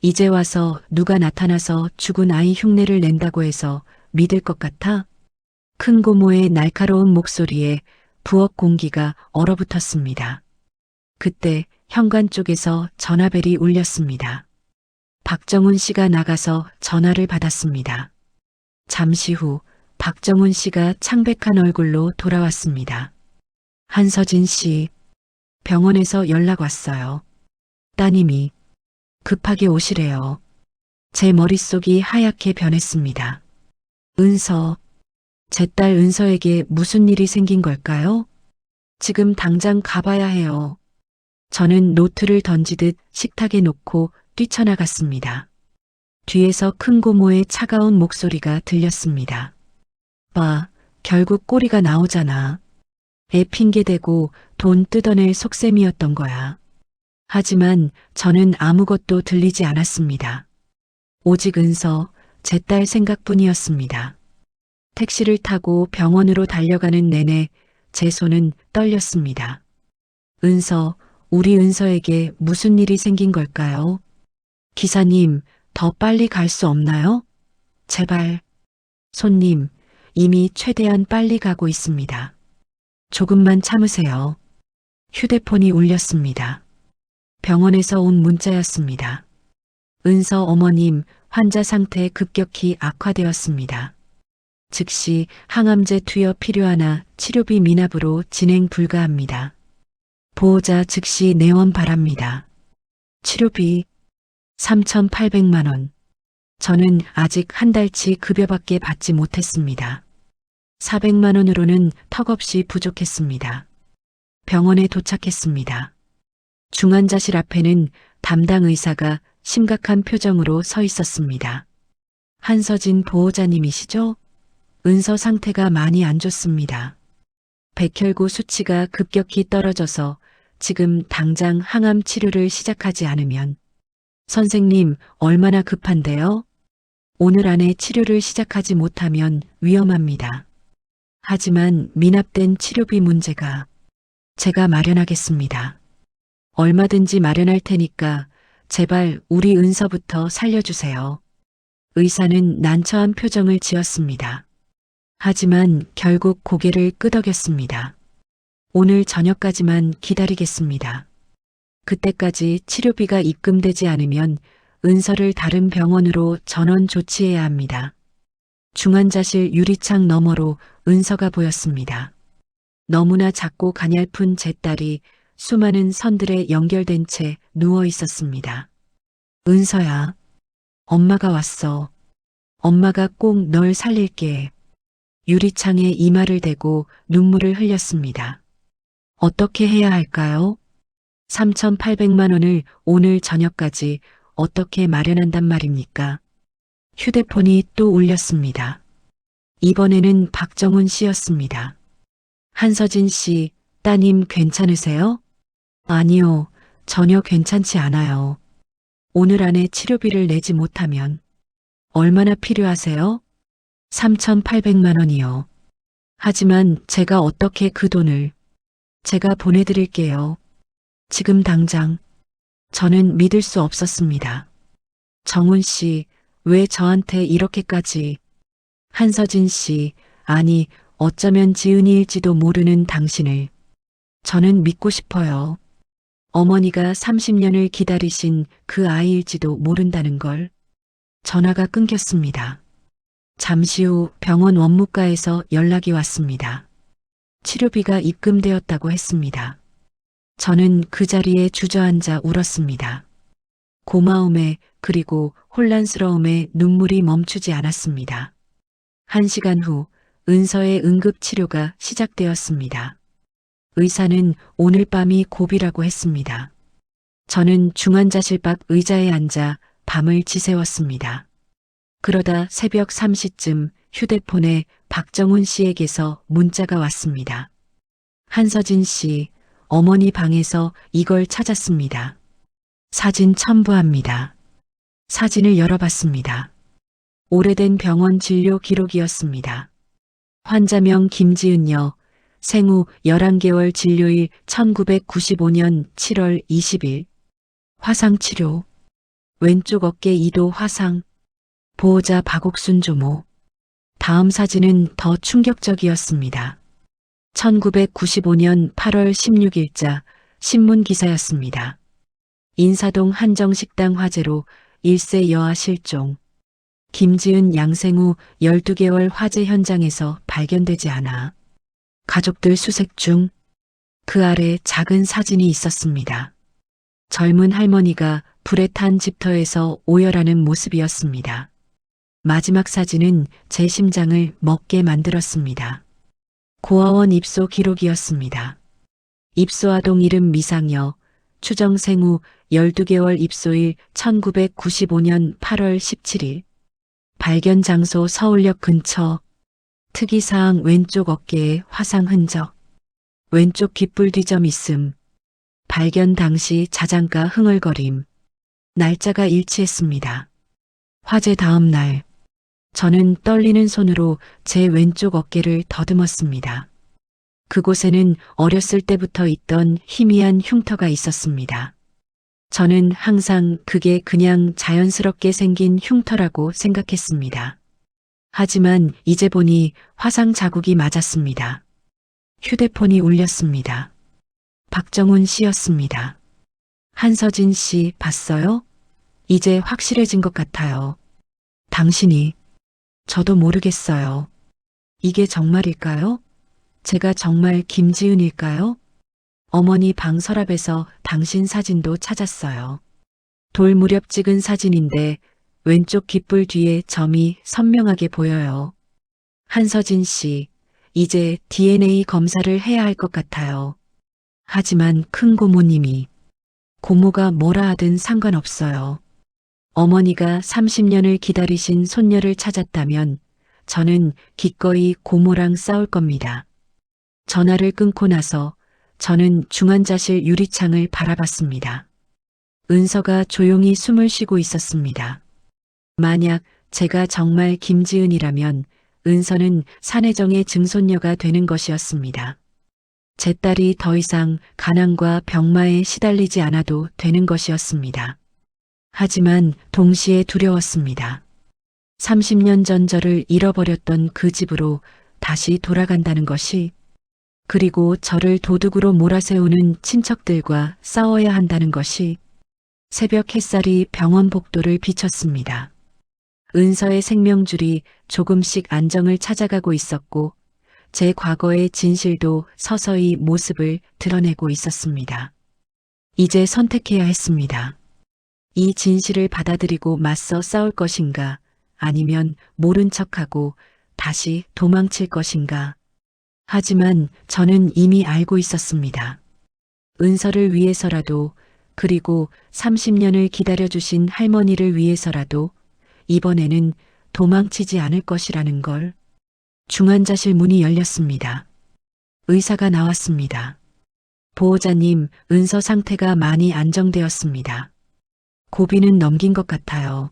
Speaker 1: 이제 와서 누가 나타나서 죽은 아이 흉내를 낸다고 해서 믿을 것 같아? 큰 고모의 날카로운 목소리에 부엌 공기가 얼어붙었습니다. 그때 현관 쪽에서 전화벨이 울렸습니다. 박정훈 씨가 나가서 전화를 받았습니다. 잠시 후 박정훈 씨가 창백한 얼굴로 돌아왔습니다. 한서진 씨, 병원에서 연락 왔어요. 따님이 급하게 오시래요. 제 머릿속이 하얗게 변했습니다. 은서, 제 딸 은서에게 무슨 일이 생긴 걸까요? 지금 당장 가봐야 해요. 저는 노트를 던지듯 식탁에 놓고 뛰쳐나갔습니다. 뒤에서 큰 고모의 차가운 목소리가 들렸습니다. 봐, 결국 꼬리가 나오잖아. 애 핑계대고 돈 뜯어낼 속셈이었던 거야. 하지만 저는 아무것도 들리지 않았습니다. 오직 은서, 제 딸 생각뿐이었습니다. 택시를 타고 병원으로 달려가는 내내 제 손은 떨렸습니다. 은서, 우리 은서에게 무슨 일이 생긴 걸까요? 기사님, 더 빨리 갈 수 없나요? 제발. 손님, 이미 최대한 빨리 가고 있습니다. 조금만 참으세요. 휴대폰이 울렸습니다. 병원에서 온 문자였습니다. 은서 어머님, 환자 상태 급격히 악화되었습니다. 즉시 항암제 투여 필요하나 치료비 미납으로 진행 불가합니다. 보호자 즉시 내원 바랍니다. 치료비 3,800만 원. 저는 아직 한 달치 급여밖에 받지 못했습니다. 400만 원으로는 턱없이 부족했습니다. 병원에 도착했습니다. 중환자실 앞에는 담당 의사가 심각한 표정으로 서 있었습니다. 한서진 보호자님이시죠? 은서 상태가 많이 안 좋습니다. 백혈구 수치가 급격히 떨어져서 지금 당장 항암 치료를 시작하지 않으면 선생님 얼마나 급한데요? 오늘 안에 치료를 시작하지 못하면 위험합니다. 하지만 미납된 치료비 문제가 제가 마련하겠습니다. 얼마든지 마련할 테니까 제발 우리 은서부터 살려주세요. 의사는 난처한 표정을 지었습니다. 하지만 결국 고개를 끄덕였습니다. 오늘 저녁까지만 기다리겠습니다. 그때까지 치료비가 입금되지 않으면 은서를 다른 병원으로 전원 조치해야 합니다. 중환자실 유리창 너머로 은서가 보였습니다. 너무나 작고 가냘픈 제 딸이 수많은 선들에 연결된 채 누워 있었습니다. 은서야, 엄마가 왔어. 엄마가 꼭 널 살릴게. 유리창에 이마를 대고 눈물을 흘렸습니다. 어떻게 해야 할까요? 3,800만 원을 오늘 저녁까지 어떻게 마련한단 말입니까? 휴대폰이 또 울렸습니다. 이번에는 박정훈 씨였습니다. 한서진 씨, 따님 괜찮으세요? 아니요, 전혀 괜찮지 않아요. 오늘 안에 치료비를 내지 못하면 얼마나 필요하세요? 3,800만 원이요. 하지만 제가 어떻게 그 돈을 제가 보내드릴게요. 지금 당장. 저는 믿을 수 없었습니다. 정훈 씨, 왜 저한테 이렇게까지. 한서진 씨, 아니, 어쩌면 지은이일지도 모르는 당신을. 저는 믿고 싶어요. 어머니가 30년을 기다리신 그 아이일지도 모른다는 걸. 전화가 끊겼습니다. 잠시 후 병원 원무과에서 연락이 왔습니다. 치료비가 입금되었다고 했습니다. 저는 그 자리에 주저앉아 울었습니다. 고마움에 그리고 혼란스러움에 눈물이 멈추지 않았습니다. 1시간 후 은서의 응급치료가 시작되었습니다. 의사는 오늘 밤이 고비라고 했습니다. 저는 중환자실 밖 의자에 앉아 밤을 지새웠습니다. 그러다 새벽 3시쯤 휴대폰에 박정훈 씨에게서 문자가 왔습니다. 한서진 씨, 어머니 방에서 이걸 찾았습니다. 사진 첨부합니다. 사진을 열어봤습니다. 오래된 병원 진료 기록이었습니다. 환자명 김지은여, 생후 11개월 진료일 1995년 7월 20일. 화상치료. 왼쪽 어깨 2도 화상. 보호자 박옥순 조모. 다음 사진은 더 충격적이었습니다. 1995년 8월 16일자 신문 기사였습니다. 인사동 한정식당 화재로 1세 여아 실종. 김지은 양생 후 12개월 화재 현장에서 발견되지 않아 가족들 수색 중. 그 아래 작은 사진이 있었습니다. 젊은 할머니가 불에 탄 집터에서 오열하는 모습이었습니다. 마지막 사진은 제 심장을 먹게 만들었습니다. 고아원 입소 기록이었습니다. 입소아동 이름 미상여, 추정생 후 12개월 입소일 1995년 8월 17일. 발견 장소 서울역 근처. 특이사항 왼쪽 어깨에 화상 흔적. 왼쪽 귓불 뒤점 있음. 발견 당시 자장가 흥얼거림. 날짜가 일치했습니다. 화재 다음 날. 저는 떨리는 손으로 제 왼쪽 어깨를 더듬었습니다. 그곳에는 어렸을 때부터 있던 희미한 흉터가 있었습니다. 저는 항상 그게 그냥 자연스럽게 생긴 흉터라고 생각했습니다. 하지만 이제 보니 화상 자국이 맞았습니다. 휴대폰이 울렸습니다. 박정훈 씨였습니다. 한서진 씨 봤어요? 이제 확실해진 것 같아요. 당신이. 저도 모르겠어요. 이게 정말일까요? 제가 정말 김지은일까요? 어머니 방 서랍에서 당신 사진도 찾았어요. 돌 무렵 찍은 사진인데 왼쪽 귓불 뒤에 점이 선명하게 보여요. 한서진 씨, 이제 DNA 검사를 해야 할 것 같아요. 하지만 큰 고모님이. 고모가 뭐라 하든 상관없어요. 어머니가 30년을 기다리신 손녀를 찾았다면 저는 기꺼이 고모랑 싸울 겁니다. 전화를 끊고 나서 저는 중환자실 유리창을 바라봤습니다. 은서가 조용히 숨을 쉬고 있었습니다. 만약 제가 정말 김지은이라면 은서는 산혜정의 증손녀가 되는 것이었습니다. 제 딸이 더 이상 가난과 병마에 시달리지 않아도 되는 것이었습니다. 하지만 동시에 두려웠습니다. 30년 전 저를 잃어버렸던 그 집으로 다시 돌아간다는 것이, 그리고 저를 도둑으로 몰아세우는 친척들과 싸워야 한다는 것이. 새벽 햇살이 병원 복도를 비쳤습니다. 은서의 생명줄이 조금씩 안정을 찾아가고 있었고 제 과거의 진실도 서서히 모습을 드러내고 있었습니다. 이제 선택해야 했습니다. 이 진실을 받아들이고 맞서 싸울 것인가, 아니면 모른 척하고 다시 도망칠 것인가. 하지만 저는 이미 알고 있었습니다. 은서를 위해서라도, 그리고 30년을 기다려주신 할머니를 위해서라도 이번에는 도망치지 않을 것이라는 걸. 중환자실 문이 열렸습니다. 의사가 나왔습니다. 보호자님, 은서 상태가 많이 안정되었습니다. 고비는 넘긴 것 같아요.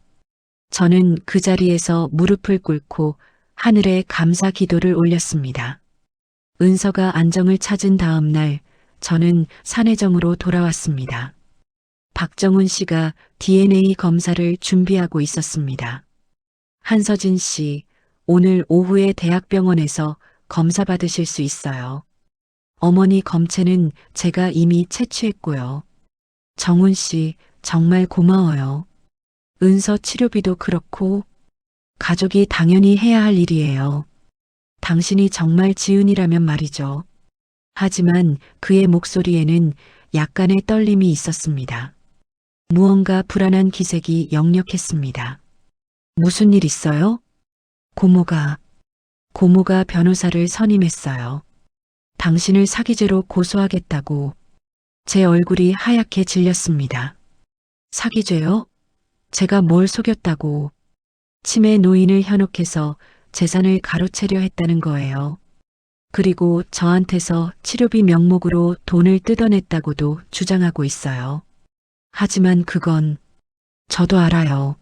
Speaker 1: 저는 그 자리에서 무릎을 꿇고 하늘에 감사 기도를 올렸습니다. 은서가 안정을 찾은 다음 날 저는 산혜정으로 돌아왔습니다. 박정훈 씨가 DNA 검사를 준비하고 있었습니다. 한서진 씨, 오늘 오후에 대학병원에서 검사 받으실 수 있어요. 어머니 검체는 제가 이미 채취했고요. 정훈 씨, 정말 고마워요. 은서 치료비도 그렇고 가족이 당연히 해야 할 일이에요. 당신이 정말 지은이라면 말이죠. 하지만 그의 목소리에는 약간의 떨림이 있었습니다. 무언가 불안한 기색이 역력했습니다. 무슨 일 있어요? 고모가 변호사를 선임했어요. 당신을 사기죄로 고소하겠다고. 제 얼굴이 하얗게 질렸습니다. 사기죄요? 제가 뭘 속였다고. 치매 노인을 현혹해서 재산을 가로채려 했다는 거예요. 그리고 저한테서 치료비 명목으로 돈을 뜯어냈다고도 주장하고 있어요. 하지만 그건 저도 알아요.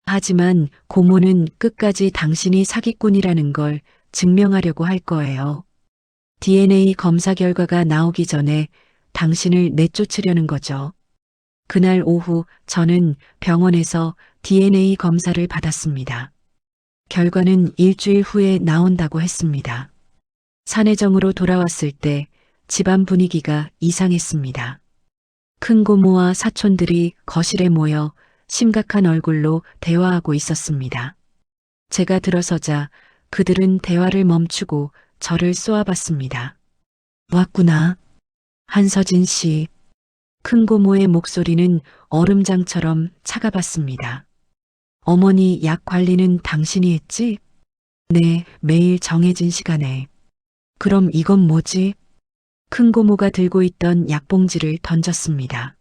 Speaker 1: 하지만 고모는 끝까지 당신이 사기꾼이라는 걸 증명하려고 할 거예요. DNA 검사 결과가 나오기 전에 당신을 내쫓으려는 거죠. 그날 오후 저는 병원에서 DNA 검사를 받았습니다. 결과는 일주일 후에 나온다고 했습니다. 산혜정으로 돌아왔을 때 집안 분위기가 이상했습니다. 큰 고모와 사촌들이 거실에 모여 심각한 얼굴로 대화하고 있었습니다. 제가 들어서자 그들은 대화를 멈추고 저를 쏘아봤습니다. 왔구나. 한서진 씨. 큰 고모의 목소리는 얼음장처럼 차가봤습니다. 어머니 약 관리는 당신이 했지? 네, 매일 정해진 시간에. 그럼 이건 뭐지? 큰 고모가 들고 있던 약봉지를 던졌습니다.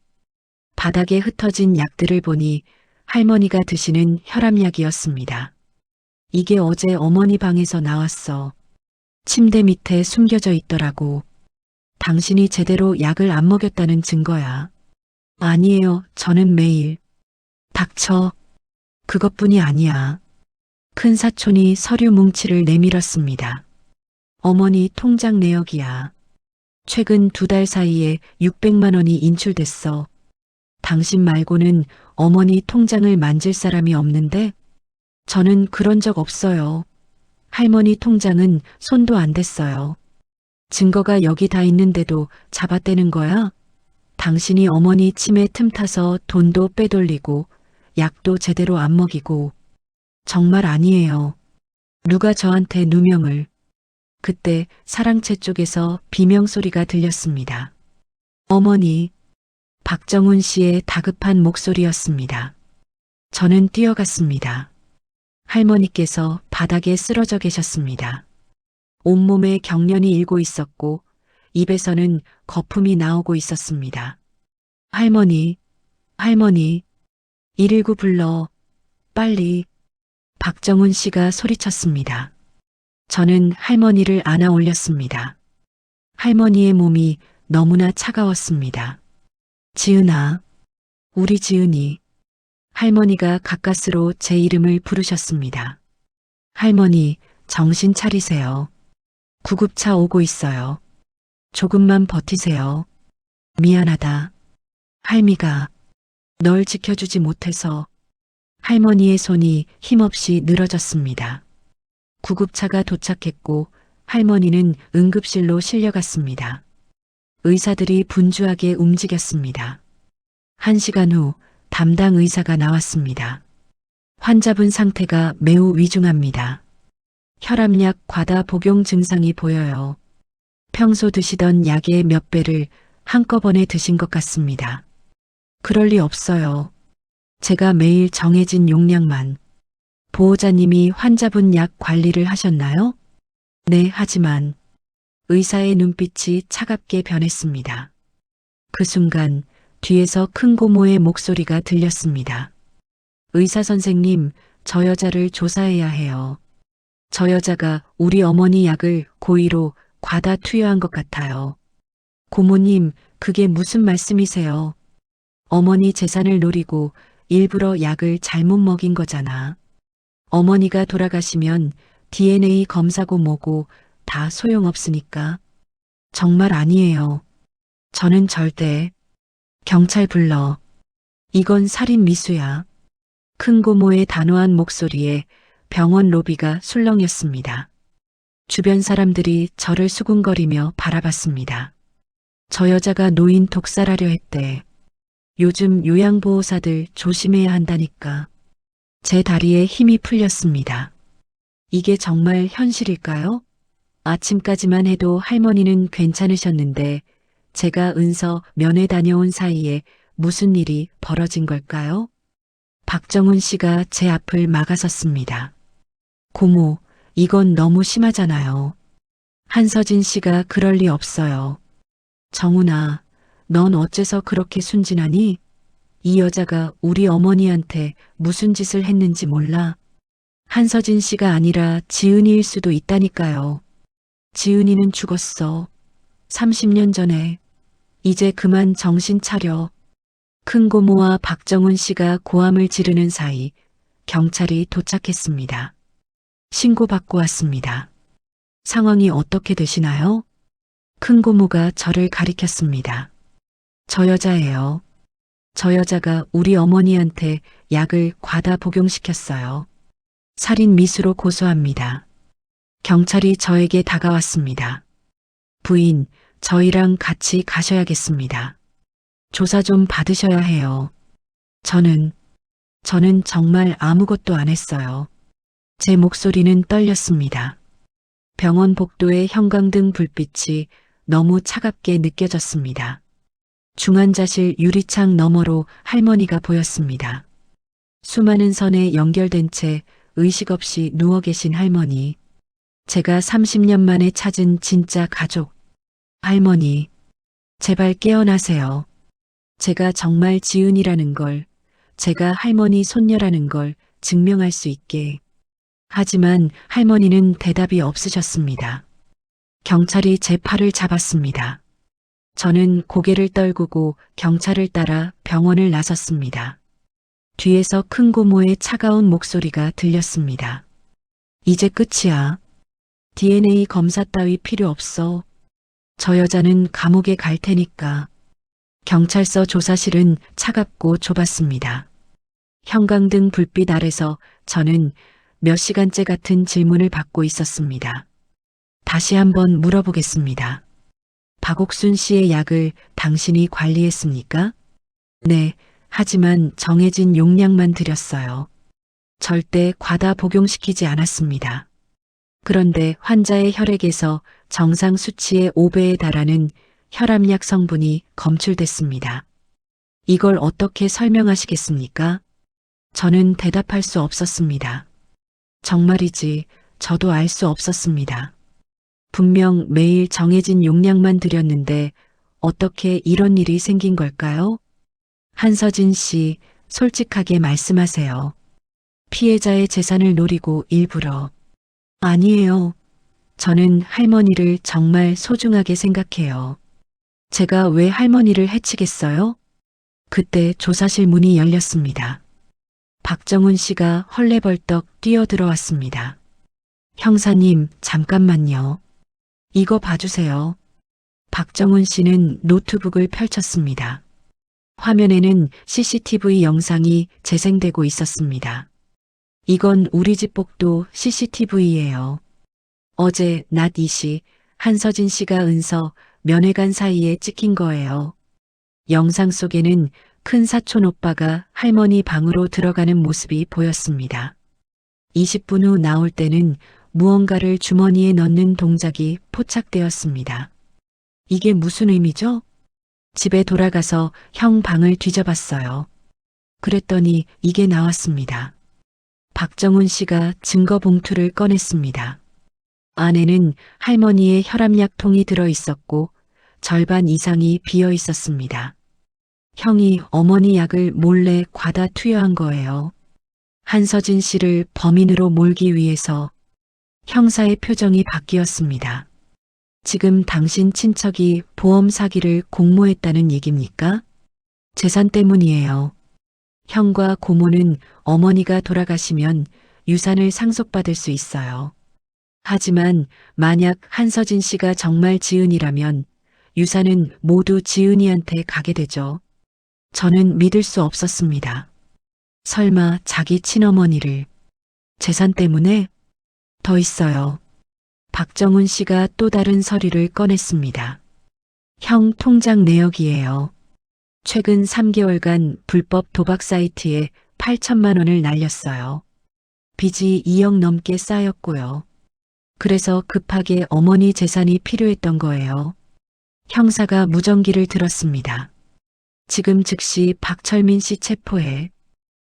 Speaker 1: 바닥에 흩어진 약들을 보니 할머니가 드시는 혈압약이었습니다. 이게 어제 어머니 방에서 나왔어. 침대 밑에 숨겨져 있더라고. 당신이 제대로 약을 안 먹였다는 증거야. 아니에요. 저는 매일. 닥쳐. 그것뿐이 아니야. 큰 사촌이 서류 뭉치를 내밀었습니다. 어머니 통장 내역이야. 최근 2달 사이에 600만 원이 인출됐어. 당신 말고는 어머니 통장을 만질 사람이 없는데 저는 그런 적 없어요. 할머니 통장은 손도 안 댔어요. 증거가 여기 다 있는데도 잡아떼는 거야? 당신이 어머니 치매 틈타서 돈도 빼돌리고 약도 제대로 안 먹이고. 정말 아니에요. 누가 저한테 누명을. 그때 사랑채 쪽에서 비명소리가 들렸습니다. 어머니. 박정훈 씨의 다급한 목소리였습니다. 저는 뛰어갔습니다. 할머니께서 바닥에 쓰러져 계셨습니다. 온몸에 경련이 일고 있었고 입에서는 거품이 나오고 있었습니다. 할머니, 할머니, 119 불러, 빨리. 박정훈 씨가 소리쳤습니다. 저는 할머니를 안아 올렸습니다. 할머니의 몸이 너무나 차가웠습니다. 지은아, 우리 지은이. 할머니가 가까스로 제 이름을 부르셨습니다. 할머니, 정신 차리세요. 구급차 오고 있어요. 조금만 버티세요. 미안하다. 할미가 널 지켜주지 못해서. 할머니의 손이 힘없이 늘어졌습니다. 구급차가 도착했고 할머니는 응급실로 실려갔습니다. 의사들이 분주하게 움직였습니다. 1시간 후 담당 의사가 나왔습니다. 환자분 상태가 매우 위중합니다. 혈압약 과다 복용 증상이 보여요. 평소 드시던 약의 몇 배를 한꺼번에 드신 것 같습니다. 그럴 리 없어요. 제가 매일 정해진 용량만. 보호자님이 환자분 약 관리를 하셨나요? 네, 하지만 의사의 눈빛이 차갑게 변했습니다. 그 순간 뒤에서 큰 고모의 목소리가 들렸습니다. 의사 선생님, 저 여자를 조사해야 해요. 저 여자가 우리 어머니 약을 고의로 과다 투여한 것 같아요. 고모님, 그게 무슨 말씀이세요? 어머니 재산을 노리고 일부러 약을 잘못 먹인 거잖아. 어머니가 돌아가시면 DNA 검사고 뭐고 다 소용없으니까. 정말 아니에요. 저는 절대. 경찰 불러. 이건 살인 미수야. 큰 고모의 단호한 목소리에 병원 로비가 술렁였습니다. 주변 사람들이 저를 수군거리며 바라봤습니다. 저 여자가 노인 독살하려 했대. 요즘 요양보호사들 조심해야 한다니까. 제 다리에 힘이 풀렸습니다. 이게 정말 현실일까요? 아침까지만 해도 할머니는 괜찮으셨는데 제가 은서 면회 다녀온 사이에 무슨 일이 벌어진 걸까요? 박정훈 씨가 제 앞을 막아섰습니다. 고모, 이건 너무 심하잖아요. 한서진 씨가 그럴 리 없어요. 정훈아, 넌 어째서 그렇게 순진하니? 이 여자가 우리 어머니한테 무슨 짓을 했는지 몰라. 한서진 씨가 아니라 지은이일 수도 있다니까요. 지은이는 죽었어. 30년 전에. 이제 그만 정신 차려. 큰 고모와 박정훈 씨가 고함을 지르는 사이 경찰이 도착했습니다. 신고받고 왔습니다. 상황이 어떻게 되시나요? 큰 고모가 저를 가리켰습니다. 저 여자예요. 저 여자가 우리 어머니한테 약을 과다 복용시켰어요. 살인 미수로 고소합니다. 경찰이 저에게 다가왔습니다. 부인, 저희랑 같이 가셔야겠습니다. 조사 좀 받으셔야 해요. 저는 정말 아무것도 안 했어요. 제 목소리는 떨렸습니다. 병원 복도의 형광등 불빛이 너무 차갑게 느껴졌습니다. 중환자실 유리창 너머로 할머니가 보였습니다. 수많은 선에 연결된 채 의식 없이 누워 계신 할머니. 제가 30년 만에 찾은 진짜 가족. 할머니, 제발 깨어나세요. 제가 정말 지은이라는 걸, 제가 할머니 손녀라는 걸 증명할 수 있게. 하지만 할머니는 대답이 없으셨습니다. 경찰이 제 팔을 잡았습니다. 저는 고개를 떨구고 경찰을 따라 병원을 나섰습니다. 뒤에서 큰 고모의 차가운 목소리가 들렸습니다. 이제 끝이야. DNA 검사 따위 필요 없어. 저 여자는 감옥에 갈 테니까. 경찰서 조사실은 차갑고 좁았습니다. 형광등 불빛 아래서 저는 몇 시간째 같은 질문을 받고 있었습니다. 다시 한번 물어보겠습니다. 박옥순 씨의 약을 당신이 관리했습니까? 네, 하지만 정해진 용량만 드렸어요. 절대 과다 복용시키지 않았습니다. 그런데 환자의 혈액에서 정상 수치의 5배에 달하는 혈압약 성분이 검출됐습니다. 이걸 어떻게 설명하시겠습니까? 저는 대답할 수 없었습니다. 정말이지 저도 알 수 없었습니다. 분명 매일 정해진 용량만 드렸는데 어떻게 이런 일이 생긴 걸까요? 한서진 씨, 솔직하게 말씀하세요. 피해자의 재산을 노리고 일부러. 아니에요. 저는 할머니를 정말 소중하게 생각해요. 제가 왜 할머니를 해치겠어요? 그때 조사실 문이 열렸습니다. 박정훈 씨가 헐레벌떡 뛰어들어왔습니다. 형사님, 잠깐만요. 이거 봐주세요. 박정훈 씨는 노트북을 펼쳤습니다. 화면에는 CCTV 영상이 재생되고 있었습니다. 이건 우리 집 복도 CCTV예요. 어제 낮 2시 한서진 씨가 은서 면회관 사이에 찍힌 거예요. 영상 속에는 큰 사촌 오빠가 할머니 방으로 들어가는 모습이 보였습니다. 20분 후 나올 때는 무언가를 주머니에 넣는 동작이 포착되었습니다. 이게 무슨 의미죠? 집에 돌아가서 형 방을 뒤져봤어요. 그랬더니 이게 나왔습니다. 박정훈 씨가 증거 봉투를 꺼냈습니다. 안에는 할머니의 혈압약 통이 들어 있었고 절반 이상이 비어 있었습니다. 형이 어머니 약을 몰래 과다 투여한 거예요. 한서진 씨를 범인으로 몰기 위해서. 형사의 표정이 바뀌었습니다. 지금 당신 친척이 보험 사기를 공모했다는 얘기입니까? 재산 때문이에요. 형과 고모는 어머니가 돌아가시면 유산을 상속받을 수 있어요. 하지만 만약 한서진 씨가 정말 지은이라면 유산은 모두 지은이한테 가게 되죠. 저는 믿을 수 없었습니다. 설마 자기 친어머니를 재산 때문에? 더 있어요. 박정훈 씨가 또 다른 서류를 꺼냈습니다. 형 통장 내역이에요. 최근 3개월간 불법 도박 사이트에 8천만 원을 날렸어요. 빚이 2억 넘게 쌓였고요. 그래서 급하게 어머니 재산이 필요했던 거예요. 형사가 무전기를 들었습니다. 지금 즉시 박철민 씨 체포해.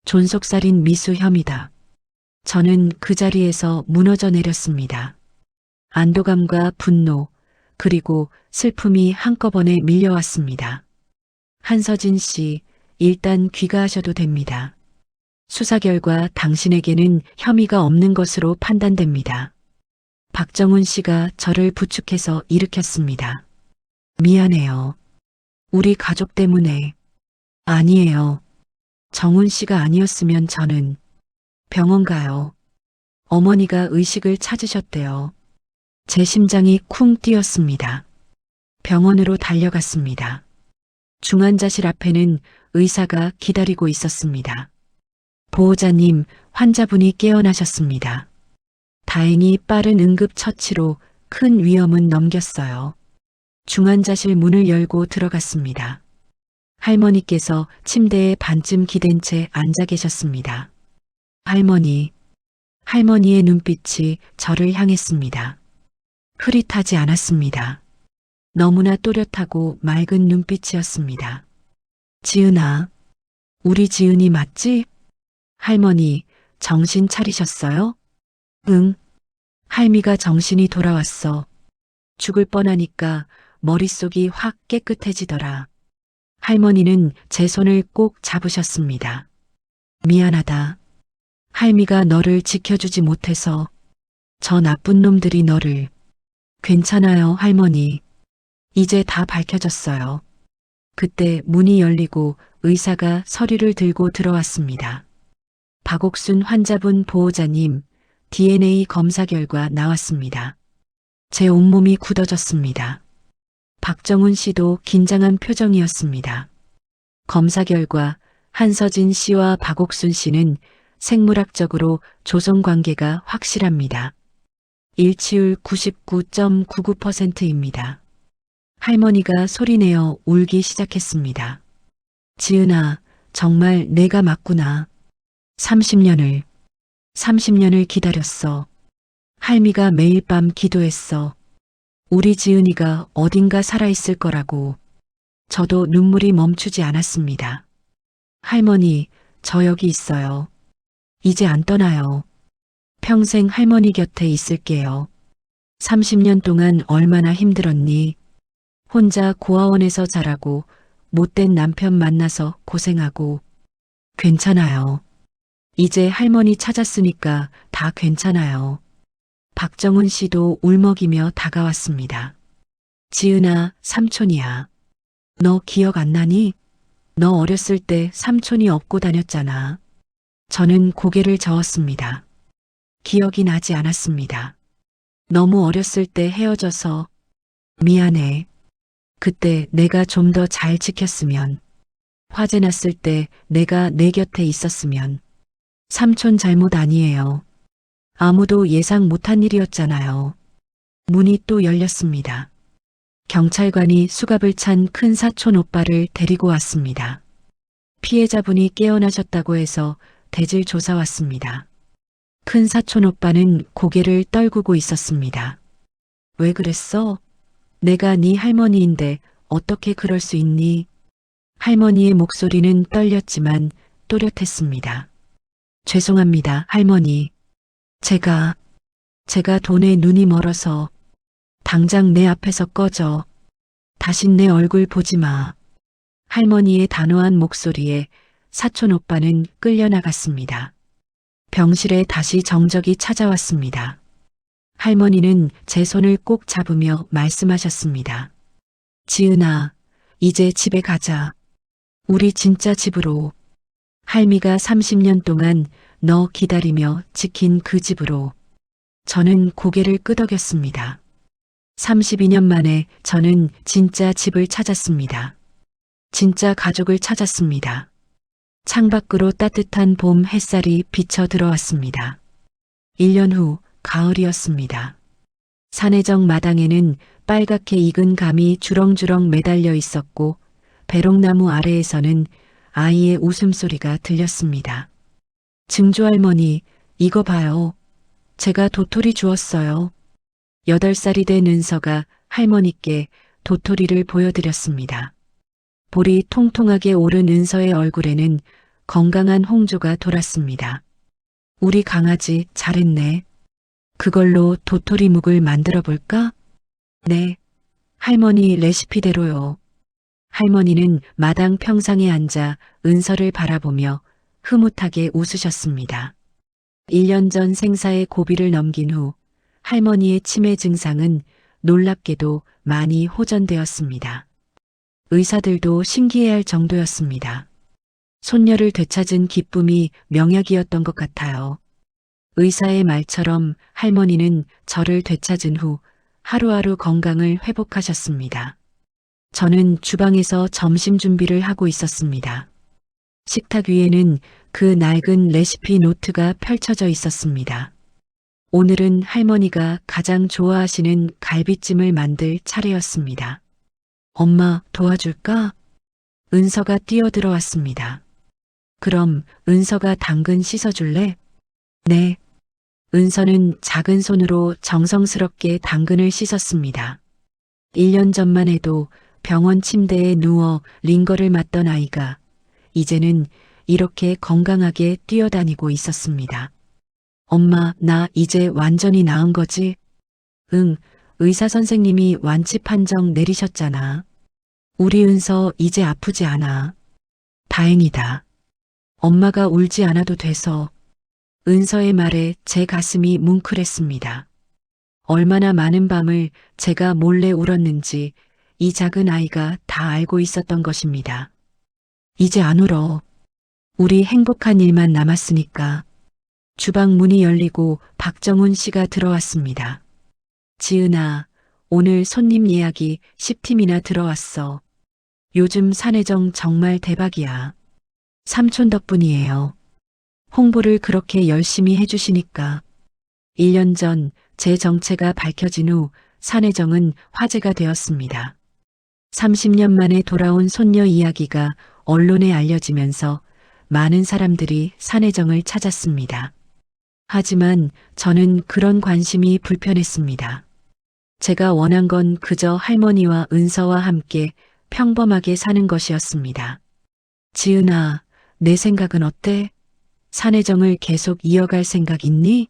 Speaker 1: 존속살인 미수 혐의다. 저는 그 자리에서 무너져 내렸습니다. 안도감과 분노, 그리고 슬픔이 한꺼번에 밀려왔습니다. 한서진 씨, 일단 귀가하셔도 됩니다. 수사 결과 당신에게는 혐의가 없는 것으로 판단됩니다. 박정훈 씨가 저를 부축해서 일으켰습니다. 미안해요. 우리 가족 때문에. 아니에요. 정훈 씨가 아니었으면 저는 병원 가요. 어머니가 의식을 찾으셨대요. 제 심장이 쿵 뛰었습니다. 병원으로 달려갔습니다. 중환자실 앞에는 의사가 기다리고 있었습니다. 보호자님, 환자분이 깨어나셨습니다. 다행히 빠른 응급 처치로 큰 위험은 넘겼어요. 중환자실 문을 열고 들어갔습니다. 할머니께서 침대에 반쯤 기댄 채 앉아 계셨습니다. 할머니, 할머니의 눈빛이 저를 향했습니다. 흐릿하지 않았습니다. 너무나 또렷하고 맑은 눈빛이었습니다. 지은아, 우리 지은이 맞지? 할머니, 정신 차리셨어요? 응. 할미가 정신이 돌아왔어. 죽을 뻔하니까 머릿속이 확 깨끗해지더라. 할머니는 제 손을 꼭 잡으셨습니다. 미안하다. 할미가 너를 지켜주지 못해서 저 나쁜 놈들이 너를. 괜찮아요, 할머니. 이제 다 밝혀졌어요. 그때 문이 열리고 의사가 서류를 들고 들어왔습니다. 박옥순 환자분 보호자님, DNA 검사 결과 나왔습니다. 제 온몸이 굳어졌습니다. 박정훈 씨도 긴장한 표정이었습니다. 검사 결과 한서진 씨와 박옥순 씨는 생물학적으로 조성 관계가 확실합니다. 일치율 99.99%입니다. 할머니가 소리내어 울기 시작했습니다. 지은아, 정말 내가 맞구나. 30년을 기다렸어. 할미가 매일 밤 기도했어. 우리 지은이가 어딘가 살아있을 거라고. 저도 눈물이 멈추지 않았습니다. 할머니, 저 여기 있어요. 이제 안 떠나요. 평생 할머니 곁에 있을게요. 30년 동안 얼마나 힘들었니? 혼자 고아원에서 자라고 못된 남편 만나서 고생하고. 괜찮아요. 이제 할머니 찾았으니까 다 괜찮아요. 박정훈 씨도 울먹이며 다가왔습니다. 지은아, 삼촌이야. 너 기억 안 나니? 너 어렸을 때 삼촌이 업고 다녔잖아. 저는 고개를 저었습니다. 기억이 나지 않았습니다. 너무 어렸을 때 헤어져서 미안해. 그때 내가 좀 더 잘 지켰으면. 화재 났을 때 내가 내 곁에 있었으면. 삼촌 잘못 아니에요. 아무도 예상 못한 일이었잖아요. 문이 또 열렸습니다. 경찰관이 수갑을 찬 큰 사촌 오빠를 데리고 왔습니다. 피해자분이 깨어나셨다고 해서 대질 조사 왔습니다. 큰 사촌 오빠는 고개를 떨구고 있었습니다. 왜 그랬어? 내가 네 할머니인데 어떻게 그럴 수 있니? 할머니의 목소리는 떨렸지만 또렷했습니다. 죄송합니다, 할머니. 제가 돈에 눈이 멀어서. 당장 내 앞에서 꺼져. 다신 내 얼굴 보지 마. 할머니의 단호한 목소리에 사촌 오빠는 끌려나갔습니다. 병실에 다시 정적이 찾아왔습니다. 할머니는 제 손을 꼭 잡으며 말씀하셨습니다. 지은아, 이제 집에 가자. 우리 진짜 집으로. 할미가 30년 동안 너 기다리며 지킨 그 집으로. 저는 고개를 끄덕였습니다. 32년 만에 저는 진짜 집을 찾았습니다. 진짜 가족을 찾았습니다. 창밖으로 따뜻한 봄 햇살이 비쳐 들어왔습니다. 1년 후 가을이었습니다. 산해정 마당에는 빨갛게 익은 감이 주렁주렁 매달려 있었고 배롱나무 아래에서는 아이의 웃음소리가 들렸습니다. 증조할머니, 이거 봐요. 제가 도토리 주었어요. 8살이 된 은서가 할머니께 도토리를 보여드렸습니다. 볼이 통통하게 오른 은서의 얼굴에는 건강한 홍조가 돌았습니다. 우리 강아지 잘했네. 그걸로 도토리 묵을 만들어 볼까? 네. 할머니 레시피대로요. 할머니는 마당 평상에 앉아 은서를 바라보며 흐뭇하게 웃으셨습니다. 1년 전 생사의 고비를 넘긴 후 할머니의 치매 증상은 놀랍게도 많이 호전되었습니다. 의사들도 신기해할 정도였습니다. 손녀를 되찾은 기쁨이 명약이었던 것 같아요. 의사의 말처럼 할머니는 저를 되찾은 후 하루하루 건강을 회복하셨습니다. 저는 주방에서 점심 준비를 하고 있었습니다. 식탁 위에는 그 낡은 레시피 노트가 펼쳐져 있었습니다. 오늘은 할머니가 가장 좋아하시는 갈비찜을 만들 차례였습니다. 엄마 도와줄까? 은서가 뛰어들어왔습니다. 그럼 은서가 당근 씻어줄래? 네. 은서는 작은 손으로 정성스럽게 당근을 씻었습니다. 1년 전만 해도 병원 침대에 누워 링거를 맞던 아이가 이제는 이렇게 건강하게 뛰어다니고 있었습니다. 엄마, 나 이제 완전히 나은 거지? 응, 의사 선생님이 완치 판정 내리셨잖아. 우리 은서 이제 아프지 않아. 다행이다. 엄마가 울지 않아도 돼서. 은서의 말에 제 가슴이 뭉클했습니다. 얼마나 많은 밤을 제가 몰래 울었는지 이 작은 아이가 다 알고 있었던 것입니다. 이제 안 울어. 우리 행복한 일만 남았으니까. 주방 문이 열리고 박정훈 씨가 들어왔습니다. 지은아, 오늘 손님 예약이 10팀이나 들어왔어. 요즘 산혜정 정말 대박이야. 삼촌 덕분이에요. 홍보를 그렇게 열심히 해주시니까. 1년 전 제 정체가 밝혀진 후 산혜정은 화제가 되었습니다. 30년 만에 돌아온 손녀 이야기가 언론에 알려지면서 많은 사람들이 산혜정을 찾았습니다. 하지만 저는 그런 관심이 불편했습니다. 제가 원한 건 그저 할머니와 은서와 함께 평범하게 사는 것이었습니다. 지은아, 내 생각은 어때? 산혜정을 계속 이어갈 생각 있니?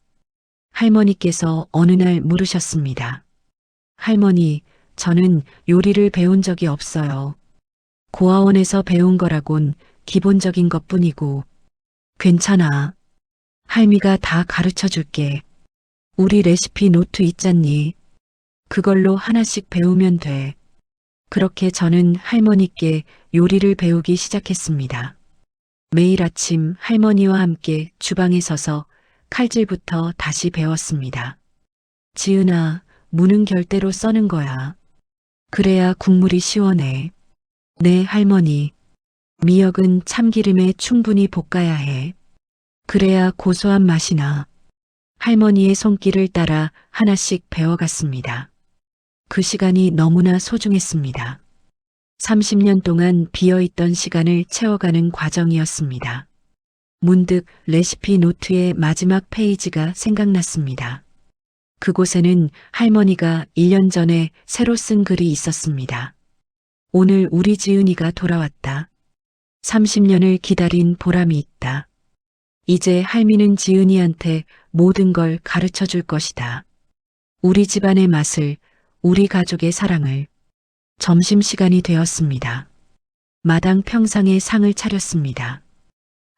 Speaker 1: 할머니께서 어느 날 물으셨습니다. 할머니, 저는 요리를 배운 적이 없어요. 고아원에서 배운 거라곤 기본적인 것뿐이고. 괜찮아. 할미가 다 가르쳐 줄게. 우리 레시피 노트 있잖니. 그걸로 하나씩 배우면 돼. 그렇게 저는 할머니께 요리를 배우기 시작했습니다. 매일 아침 할머니와 함께 주방에 서서 칼질부터 다시 배웠습니다. 지은아, 무는 결대로 써는 거야. 그래야 국물이 시원해. 네, 할머니. 미역은 참기름에 충분히 볶아야 해. 그래야 고소한 맛이 나. 할머니의 손길을 따라 하나씩 배워갔습니다. 그 시간이 너무나 소중했습니다. 30년 동안 비어있던 시간을 채워가는 과정이었습니다. 문득 레시피 노트의 마지막 페이지가 생각났습니다. 그곳에는 할머니가 1년 전에 새로 쓴 글이 있었습니다. 오늘 우리 지은이가 돌아왔다. 30년을 기다린 보람이 있다. 이제 할미는 지은이한테 모든 걸 가르쳐 줄 것이다. 우리 집안의 맛을, 우리 가족의 사랑을. 점심시간이 되었습니다. 마당 평상에 상을 차렸습니다.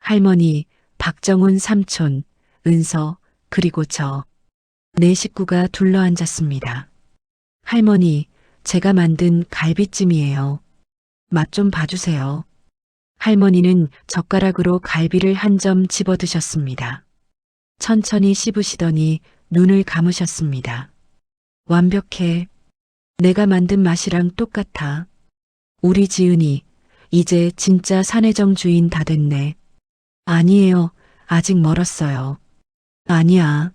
Speaker 1: 할머니, 박정훈 삼촌, 은서, 그리고 저. 네 식구가 둘러앉았습니다. 할머니, 제가 만든 갈비찜이에요. 맛 좀 봐주세요. 할머니는 젓가락으로 갈비를 한 점 집어 드셨습니다. 천천히 씹으시더니 눈을 감으셨습니다. 완벽해. 내가 만든 맛이랑 똑같아. 우리 지은이 이제 진짜 산혜정 주인 다 됐네. 아니에요. 아직 멀었어요. 아니야.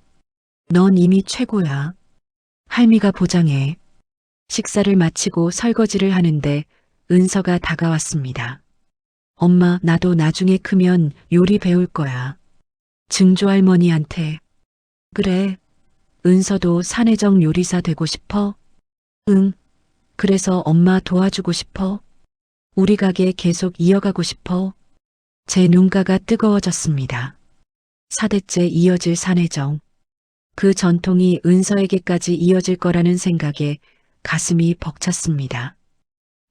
Speaker 1: 넌 이미 최고야. 할미가 보장해. 식사를 마치고 설거지를 하는데 은서가 다가왔습니다. 엄마, 나도 나중에 크면 요리 배울 거야. 증조 할머니한테. 그래. 은서도 산혜정 요리사 되고 싶어? 응. 그래서 엄마 도와주고 싶어? 우리 가게 계속 이어가고 싶어? 제 눈가가 뜨거워졌습니다. 4대째 이어질 산혜정. 그 전통이 은서에게까지 이어질 거라는 생각에 가슴이 벅찼습니다.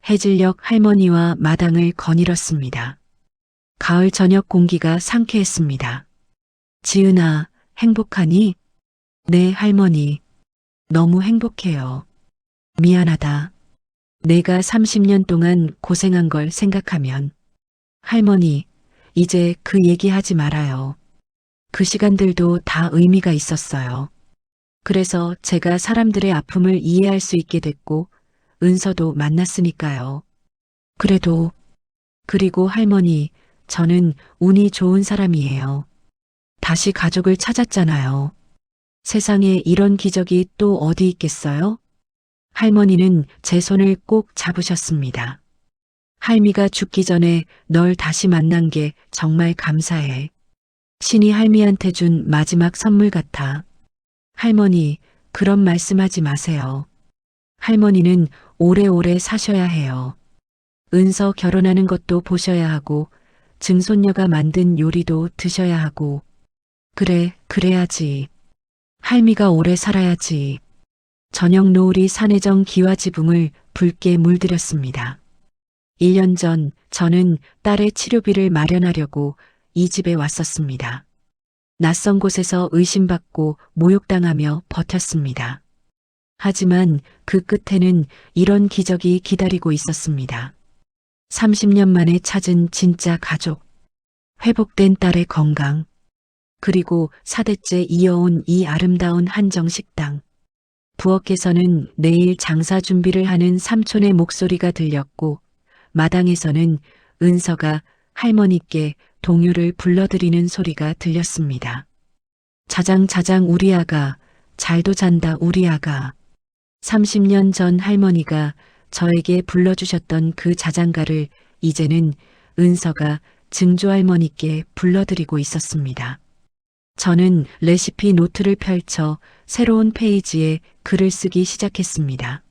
Speaker 1: 해질녘 할머니와 마당을 거닐었습니다. 가을 저녁 공기가 상쾌했습니다. 지은아, 행복하니? 네, 할머니. 너무 행복해요. 미안하다. 내가 30년 동안 고생한 걸 생각하면. 할머니, 이제 그 얘기하지 말아요. 그 시간들도 다 의미가 있었어요. 그래서 제가 사람들의 아픔을 이해할 수 있게 됐고, 은서도 만났으니까요. 그리고 할머니, 저는 운이 좋은 사람이에요. 다시 가족을 찾았잖아요. 세상에 이런 기적이 또 어디 있겠어요? 할머니는 제 손을 꼭 잡으셨습니다. 할미가 죽기 전에 널 다시 만난 게 정말 감사해. 신이 할미한테 준 마지막 선물 같아. 할머니, 그런 말씀하지 마세요. 할머니는 오래오래 사셔야 해요. 은서 결혼하는 것도 보셔야 하고, 증손녀가 만든 요리도 드셔야 하고. 그래, 그래야지. 할미가 오래 살아야지. 저녁 노을이 산해정 기와지붕을 붉게 물들였습니다. 1년 전 저는 딸의 치료비를 마련하려고 이 집에 왔었습니다. 낯선 곳에서 의심받고 모욕당하며 버텼습니다. 하지만 그 끝에는 이런 기적이 기다리고 있었습니다. 30년 만에 찾은 진짜 가족, 회복된 딸의 건강, 그리고 4대째 이어온 이 아름다운 한정식당. 부엌에서는 내일 장사 준비를 하는 삼촌의 목소리가 들렸고, 마당에서는 은서가 할머니께 동요를 불러드리는 소리가 들렸습니다. 자장 자장 우리 아가, 잘도 잔다 우리 아가. 30년 전 할머니가 저에게 불러주셨던 그 자장가를 이제는 은서가 증조할머니께 불러드리고 있었습니다. 저는 레시피 노트를 펼쳐 새로운 페이지에 글을 쓰기 시작했습니다.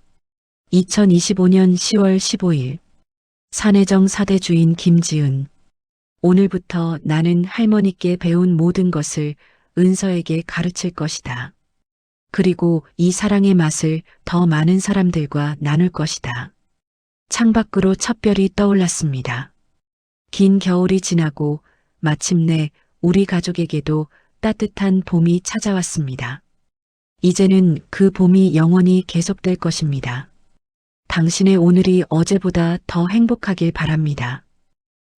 Speaker 1: 2025년 10월 15일 산해정 4대 주인 김지은. 오늘부터 나는 할머니께 배운 모든 것을 은서에게 가르칠 것이다. 그리고 이 사랑의 맛을 더 많은 사람들과 나눌 것이다. 창밖으로 첫별이 떠올랐습니다. 긴 겨울이 지나고 마침내 우리 가족에게도 따뜻한 봄이 찾아왔습니다. 이제는 그 봄이 영원히 계속될 것입니다. 당신의 오늘이 어제보다 더 행복하길 바랍니다.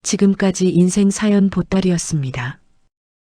Speaker 1: 지금까지 인생 사연 보따리였습니다.